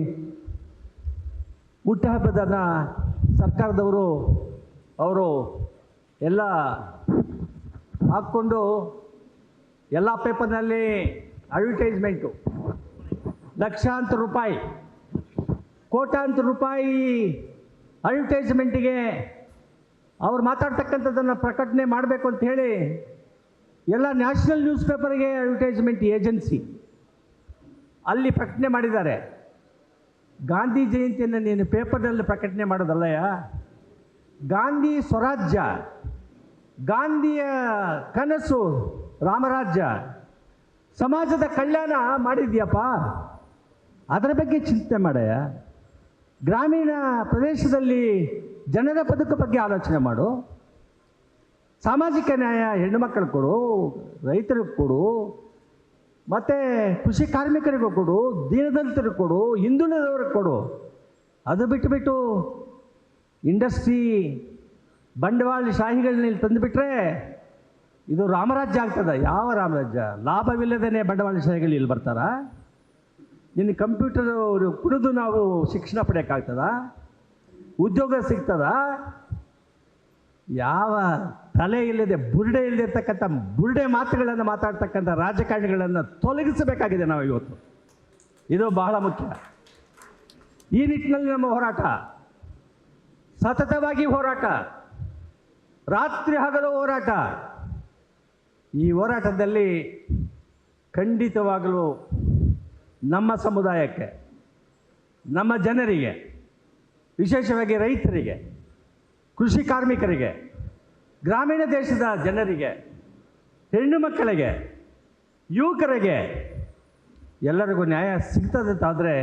ಹುಟ್ಟುಹಬ್ಬದನ್ನು ಸರ್ಕಾರದವರು ಅವರು ಎಲ್ಲ ಹಾಕ್ಕೊಂಡು ಎಲ್ಲ ಪೇಪರ್ನಲ್ಲಿ ಅಡ್ವರ್ಟೈಸ್ಮೆಂಟು, ಲಕ್ಷಾಂತರ ರೂಪಾಯಿ, ಕೋಟ್ಯಾಂತರ ರೂಪಾಯಿ ಅಡ್ವರ್ಟೈಸ್ಮೆಂಟಿಗೆ ಅವ್ರು ಮಾತಾಡ್ತಕ್ಕಂಥದ್ದನ್ನು ಪ್ರಕಟಣೆ ಮಾಡಬೇಕು ಅಂತ ಹೇಳಿ ಎಲ್ಲ ನ್ಯಾಷನಲ್ ನ್ಯೂಸ್ ಪೇಪರ್ಗೆ ಅಡ್ವರ್ಟೈಸ್ಮೆಂಟ್ ಏಜೆನ್ಸಿ ಅಲ್ಲಿ ಪ್ರಕಟಣೆ ಮಾಡಿದ್ದಾರೆ. ಗಾಂಧಿ ಜಯಂತಿಯನ್ನು ನೀನು ಪೇಪರ್ನಲ್ಲಿ ಪ್ರಕಟಣೆ ಮಾಡೋದಲ್ಲಯ್ಯ, ಗಾಂಧಿ ಸ್ವರಾಜ್ಯ, ಗಾಂಧಿಯ ಕನಸು ರಾಮರಾಜ್ಯ, ಸಮಾಜದ ಕಲ್ಯಾಣ ಮಾಡಿದ್ಯಪ್ಪ, ಅದರ ಬಗ್ಗೆ ಚಿಂತೆ ಮಾಡಯ್ಯ. ಗ್ರಾಮೀಣ ಪ್ರದೇಶದಲ್ಲಿ ಜನರ ಬದುಕು ಬಗ್ಗೆ ಆಲೋಚನೆ ಮಾಡು. ಸಾಮಾಜಿಕ ನ್ಯಾಯ ಹೆಣ್ಣು ಮಕ್ಕಳಿಗೆ ಕೊಡು, ರೈತರಿಗೆ ಕೊಡು, ಮತ್ತು ಕೃಷಿ ಕಾರ್ಮಿಕರಿಗೂ ಕೊಡು, ದೀನದಲಿತರಿಗೆ ಕೊಡು, ಹಿಂದುಳಿದವ್ರಿಗೆ ಕೊಡು. ಅದು ಬಿಟ್ಟು ಇಂಡಸ್ಟ್ರಿ ಬಂಡವಾಳಶಾಹಿಗಳನ್ನ ಇಲ್ಲಿ ತಂದುಬಿಟ್ರೆ ಇದು ರಾಮರಾಜ್ಯ ಆಗ್ತದೆ. ಯಾವ ರಾಮರಾಜ್ಯ? ಲಾಭವಿಲ್ಲದೇ ಬಂಡವಾಳಶಾಹಿಗಳು ಇಲ್ಲಿ ಬರ್ತಾರಾ? ನಿನ್ನ ಕಂಪ್ಯೂಟರ್ ಕುಡಿದು ನಾವು ಶಿಕ್ಷಣ ಪಡೆಯೋಕ್ಕಾಗ್ತದ? ಉದ್ಯೋಗ ಸಿಗ್ತದ? ಯಾವ ತಲೆ ಇಲ್ಲದೆ, ಬುರುಡೆ ಇಲ್ಲದೆ ಇರ್ತಕ್ಕಂಥ ಬುರುಡೆ ಮಾತುಗಳನ್ನು ಮಾತಾಡ್ತಕ್ಕಂಥ ರಾಜಕಾರಣಿಗಳನ್ನು ತೊಲಗಿಸಬೇಕಾಗಿದೆ ನಾವು ಇವತ್ತು. ಇದು ಬಹಳ ಮುಖ್ಯ. ಈ ನಿಟ್ಟಿನಲ್ಲಿ ನಮ್ಮ ಹೋರಾಟ, ಸತತವಾಗಿ ಹೋರಾಟ, ರಾತ್ರಿ ಹಗಲು ಹೋರಾಟ. ಈ ಹೋರಾಟದಲ್ಲಿ ಖಂಡಿತವಾಗಲೂ ನಮ್ಮ ಸಮುದಾಯಕ್ಕೆ, ನಮ್ಮ ಜನರಿಗೆ, ವಿಶೇಷವಾಗಿ ರೈತರಿಗೆ, ಕೃಷಿ ಕಾರ್ಮಿಕರಿಗೆ, ಗ್ರಾಮೀಣ ದೇಶದ ಜನರಿಗೆ, ಹೆಣ್ಣು ಮಕ್ಕಳಿಗೆ, ಯುವಕರಿಗೆ ಎಲ್ಲರಿಗೂ ನ್ಯಾಯ ಸಿಗ್ತದಂತಾದರೆ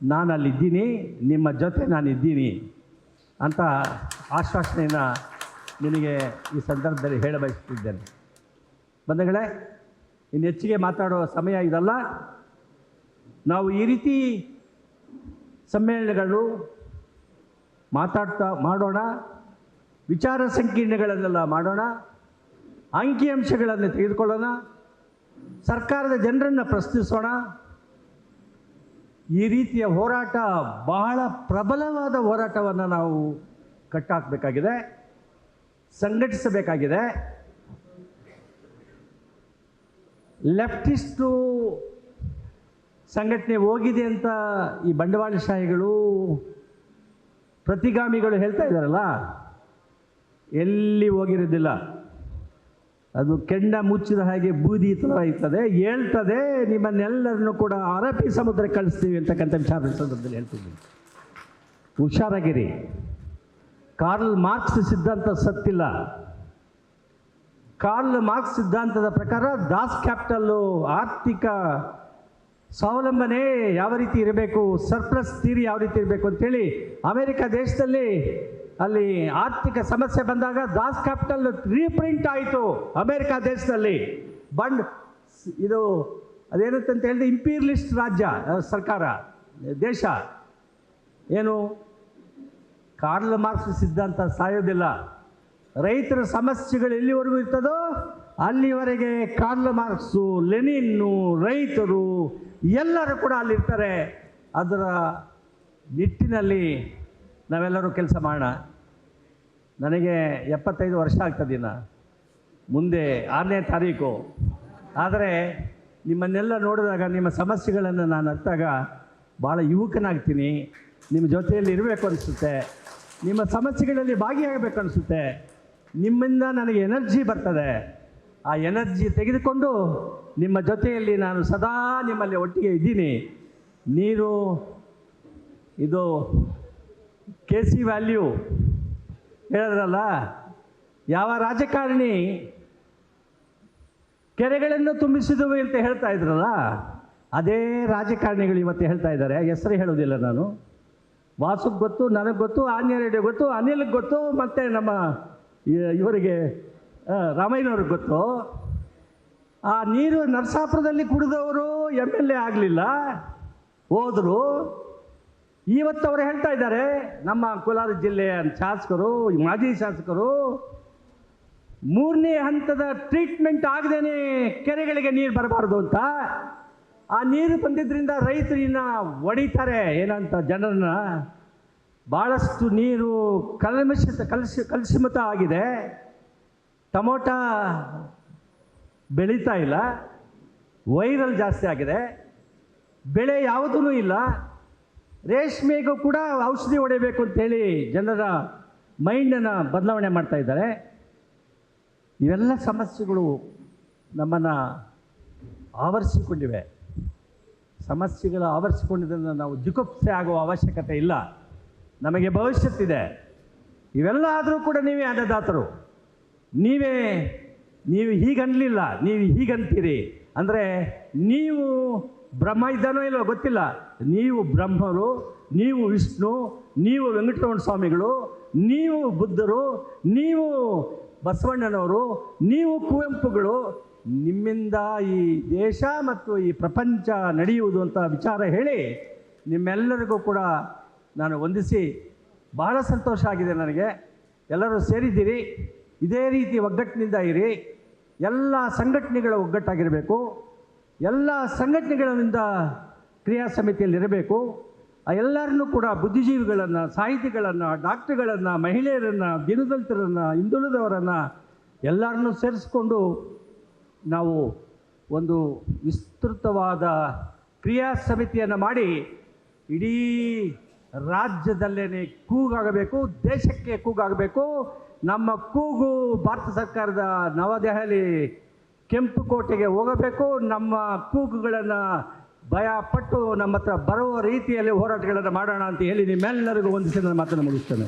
ನಾನು ಅಲ್ಲಿದ್ದೀನಿ, ನಿಮ್ಮ ಜೊತೆ ನಾನಿದ್ದೀನಿ ಅಂತ ಆಶ್ವಾಸನೆಯನ್ನು ನಿನಗೆ ಈ ಸಂದರ್ಭದಲ್ಲಿ ಹೇಳ ಬಯಸುತ್ತಿದ್ದೇನೆ. ಬಂಧುಗಳೇ, ಇನ್ನು ಹೆಚ್ಚಿಗೆ ಮಾತಾಡುವ ಸಮಯ ಇದಲ್ಲ. ನಾವು ಈ ರೀತಿ ಸಮ್ಮೇಳನಗಳು ಮಾಡೋಣ, ವಿಚಾರ ಸಂಕಿರಣಗಳನ್ನೆಲ್ಲ ಮಾಡೋಣ, ಅಂಕಿಅಂಶಗಳನ್ನು ತೆಗೆದುಕೊಳ್ಳೋಣ, ಸರ್ಕಾರದ ಜನರನ್ನು ಪ್ರಶ್ನಿಸೋಣ. ಈ ರೀತಿಯ ಹೋರಾಟ, ಬಹಳ ಪ್ರಬಲವಾದ ಹೋರಾಟವನ್ನು ನಾವು ಕಟ್ಟಾಕಬೇಕಾಗಿದೆ, ಸಂಘಟಿಸಬೇಕಾಗಿದೆ. ಲೆಫ್ಟಿಸ್ಟು ಸಂಘಟನೆ ಹೋಗಿದೆ ಅಂತ ಈ ಬಂಡವಾಳಶಾಹಿಗಳು, ಪ್ರತಿಗಾಮಿಗಳು ಹೇಳ್ತಾ ಇದ್ದಾರಲ್ಲ, ಎಲ್ಲಿ ಹೋಗಿರೋದಿಲ್ಲ. ಅದು ಕೆಂಡ ಮುಚ್ಚಿದ ಹಾಗೆ ಬೂದಿ ಥರ ಇರ್ತದೆ, ಹೇಳ್ತದೆ. ನಿಮ್ಮನ್ನೆಲ್ಲರನ್ನು ಕೂಡ ಅರಬ್ಬಿ ಸಮುದ್ರಕ್ಕೆ ಕಳಿಸ್ತೀವಿ ಅಂತಕ್ಕಂಥ ವಿಚಾರದ ಸಂದರ್ಭದಲ್ಲಿ ಹೇಳ್ತಿದ್ದೀನಿ. ಹುಷಾರಾಗಿರಿ. ಕಾರ್ಲ್ ಮಾರ್ಕ್ಸ್ ಸಿದ್ಧಾಂತ ಸತ್ತಿಲ್ಲ. ಕಾರ್ಲ್ ಮಾರ್ಕ್ಸ್ ಸಿದ್ಧಾಂತದ ಪ್ರಕಾರ ದಾಸ್ ಕ್ಯಾಪಿಟಲ್ಲು ಆರ್ಥಿಕ ಸ್ವಾವಲಂಬನೆ ಯಾವ ರೀತಿ ಇರಬೇಕು, ಸರ್ಪ್ಲಸ್ ಥಿಯರಿ ಯಾವ ರೀತಿ ಇರಬೇಕು ಅಂತೇಳಿ ಅಮೆರಿಕ ದೇಶದಲ್ಲಿ ಅಲ್ಲಿ ಆರ್ಥಿಕ ಸಮಸ್ಯೆ ಬಂದಾಗ ದಾಸ್ ಕ್ಯಾಪಿಟಲ್ ರೀಪ್ರಿಂಟ್ ಆಯಿತು ಅಮೆರಿಕ ದೇಶದಲ್ಲಿ. ಬಂಡ್ ಇದು ಅದೇನಂತ ಹೇಳಿದ್ರೆ ಇಂಪೀರಿಯಲಿಸ್ಟ್ ರಾಜ್ಯ ಸರ್ಕಾರ ದೇಶ. ಏನು ಕಾರ್ಲ್ ಮಾರ್ಕ್ಸ್ ಸಿದ್ಧಾಂತ ಸಾಯೋದಿಲ್ಲ. ರೈತರ ಸಮಸ್ಯೆಗಳು ಎಲ್ಲಿವರೆಗೂ ಇರ್ತದೋ ಅಲ್ಲಿವರೆಗೆ ಕಾರ್ಲ್ ಮಾರ್ಕ್ಸು, ಲೆನಿನ್ನು, ರೈತರು ಎಲ್ಲರೂ ಕೂಡ ಅಲ್ಲಿರ್ತಾರೆ. ಅದರ ನಿಟ್ಟಿನಲ್ಲಿ ನಾವೆಲ್ಲರೂ ಕೆಲಸ ಮಾಡೋಣ. ನನಗೆ 75 ವರ್ಷ ಆಗ್ತದಿನ ಮುಂದೆ 6ನೇ ತಾರೀಕು. ಆದರೆ ನಿಮ್ಮನ್ನೆಲ್ಲ ನೋಡಿದಾಗ ನಿಮ್ಮ ಸಮಸ್ಯೆಗಳನ್ನು ನಾನು ಅರ್ಥಾಗ ಭಾಳ ಯುವಕನಾಗ್ತೀನಿ. ನಿಮ್ಮ ಜೊತೆಯಲ್ಲಿ ಇರಬೇಕು ಅನಿಸುತ್ತೆ, ನಿಮ್ಮ ಸಮಸ್ಯೆಗಳಲ್ಲಿ ಭಾಗಿಯಾಗಬೇಕು ಅನಿಸುತ್ತೆ. ನಿಮ್ಮಿಂದ ನನಗೆ ಎನರ್ಜಿ ಬರ್ತದೆ. ಆ ಎನರ್ಜಿ ತೆಗೆದುಕೊಂಡು ನಿಮ್ಮ ಜೊತೆಯಲ್ಲಿ ನಾನು ಸದಾ ನಿಮ್ಮಲ್ಲಿ ಒಟ್ಟಿಗೆ ಇದ್ದೀನಿ. ನೀರು ಇದು KC ವ್ಯಾಲ್ಯೂ ಹೇಳಿದ್ರಲ್ಲ, ಯಾವ ರಾಜಕಾರಣಿ ಕೆರೆಗಳನ್ನು ತುಂಬಿಸಿದವು ಅಂತ ಹೇಳ್ತಾ ಇದ್ರಲ್ಲ, ಅದೇ ರಾಜಕಾರಣಿಗಳು ಇವತ್ತು ಹೇಳ್ತಾ ಇದ್ದಾರೆ. ಹೆಸರು ಹೇಳೋದಿಲ್ಲ ನಾನು. ವಾಸುಗೆ ಗೊತ್ತು, ನನಗೆ ಗೊತ್ತು, ಆಂಜನೇಯರಿಗೆ ಗೊತ್ತು, ಅನಿಲ್ಗೆ ಗೊತ್ತು, ಮತ್ತು ನಮ್ಮ ಇವರಿಗೆ ರಾಮಯ್ಯನವ್ರಿಗೆ ಗೊತ್ತು. ಆ ನೀರು ನರಸಾಪುರದಲ್ಲಿ ಕುಡಿದವರು MLA ಆಗಲಿಲ್ಲ, ಹೋದರು. ಇವತ್ತು ಅವರು ಹೇಳ್ತಾ ಇದ್ದಾರೆ, ನಮ್ಮ ಕೋಲಾರ ಜಿಲ್ಲೆಯ ಶಾಸಕರು, ಮಾಜಿ ಶಾಸಕರು, 3ನೇ ಹಂತದ ಟ್ರೀಟ್ಮೆಂಟ್ ಆಗದೇನೆ ಕೆರೆಗಳಿಗೆ ನೀರು ಬರಬಾರ್ದು ಅಂತ. ಆ ನೀರು ಬಂದಿದ್ದರಿಂದ ರೈತರನ್ನ ಹೊಡಿತಾರೆ ಏನಂತ ಜನರನ್ನ. ಭಾಳಷ್ಟು ನೀರು ಕಲುಷಿತ ಆಗಿದೆ. ಟೊಮೊಟ ಬೆಳೀತಾ ಇಲ್ಲ, ವೈರಲ್ ಜಾಸ್ತಿ ಆಗಿದೆ, ಬೆಳೆ ಯಾವುದೂ ಇಲ್ಲ. ರೇಷ್ಮೆಗೂ ಕೂಡ ಔಷಧಿ ಹೊಡೆಯಬೇಕು ಅಂತೇಳಿ ಜನರ ಮೈಂಡನ್ನು ಬದಲಾವಣೆ ಮಾಡ್ತಾ ಇದ್ದಾರೆ. ಇವೆಲ್ಲ ಸಮಸ್ಯೆಗಳು ನಮ್ಮನ್ನು ಆವರಿಸಿಕೊಂಡಿವೆ. ಸಮಸ್ಯೆಗಳು ಆವರಿಸಿಕೊಂಡಿದ್ದರಿಂದ ನಾವು ಜಿಗುಪ್ಸೆ ಆಗುವ ಅವಶ್ಯಕತೆ ಇಲ್ಲ. ನಮಗೆ ಭವಿಷ್ಯತ್ತಿದೆ. ಇವೆಲ್ಲ ಆದರೂ ಕೂಡ ನೀವೇ ಅನ್ನದಾತರು. ನೀವು ಹೀಗನ್ನಲಿಲ್ಲ, ನೀವು ಹೀಗಂತೀರಿ. ಅಂದರೆ ನೀವು ಬ್ರಹ್ಮ ಇದ್ದಾನೋ ಇಲ್ಲೋ ಗೊತ್ತಿಲ್ಲ. ನೀವು ಬ್ರಹ್ಮರು, ನೀವು ವಿಷ್ಣು, ನೀವು ವೆಂಕಟರಮಣ ಸ್ವಾಮಿಗಳು, ನೀವು ಬುದ್ಧರು, ನೀವು ಬಸವಣ್ಣನವರು, ನೀವು ಕುವೆಂಪುಗಳು. ನಿಮ್ಮಿಂದ ಈ ದೇಶ ಮತ್ತು ಈ ಪ್ರಪಂಚ ನಡೆಯುವುದು ಅಂತ ವಿಚಾರ ಹೇಳಿ ನಿಮ್ಮೆಲ್ಲರಿಗೂ ಕೂಡ ನಾನು ವಂದಿಸಿ ಬಹಳ ಸಂತೋಷ ಆಗಿದೆ ನನಗೆ. ಎಲ್ಲರೂ ಸೇರಿದ್ದೀರಿ. ಇದೇ ರೀತಿ ಒಗ್ಗಟ್ಟಿನಿಂದ ಇರಿ. ಎಲ್ಲ ಸಂಘಟನೆಗಳ ಒಗ್ಗಟ್ಟಾಗಿರಬೇಕು. ಎಲ್ಲ ಸಂಘಟನೆಗಳಿಂದ ಕ್ರಿಯಾ ಸಮಿತಿಯಲ್ಲಿರಬೇಕು. ಆ ಎಲ್ಲರನ್ನೂ ಕೂಡ ಬುದ್ಧಿಜೀವಿಗಳನ್ನು, ಸಾಹಿತಿಗಳನ್ನು, ಡಾಕ್ಟರ್ಗಳನ್ನು, ಮಹಿಳೆಯರನ್ನು, ದಿನದಲಿತರನ್ನು, ಹಿಂದುಳಿದವರನ್ನು ಎಲ್ಲರನ್ನೂ ಸೇರಿಸ್ಕೊಂಡು ನಾವು ಒಂದು ವಿಸ್ತೃತವಾದ ಕ್ರಿಯಾ ಸಮಿತಿಯನ್ನು ಮಾಡಿ ಇಡೀ ರಾಜ್ಯದಲ್ಲೇ ಕೂಗಾಗಬೇಕು, ದೇಶಕ್ಕೆ ಕೂಗಾಗಬೇಕು. ನಮ್ಮ ಕೂಗು ಭಾರತ ಸರ್ಕಾರದ ನವದೆಹಲಿ ಕೆಂಪುಕೋಟೆಗೆ ಹೋಗಬೇಕು. ನಮ್ಮ ಕೂಗುಗಳನ್ನು ಭಯಪಟ್ಟು ನಮ್ಮ ಹತ್ರ ಬರುವ ರೀತಿಯಲ್ಲಿ ಹೋರಾಟಗಳನ್ನು ಮಾಡೋಣ ಅಂತ ಹೇಳಿ ನಿಮ್ಮೆಲ್ಲರಿಗೂ ವಂದಿಸಿ ನನ್ನ ಮಾತನ್ನು ಮುಗಿಸ್ತೇನೆ.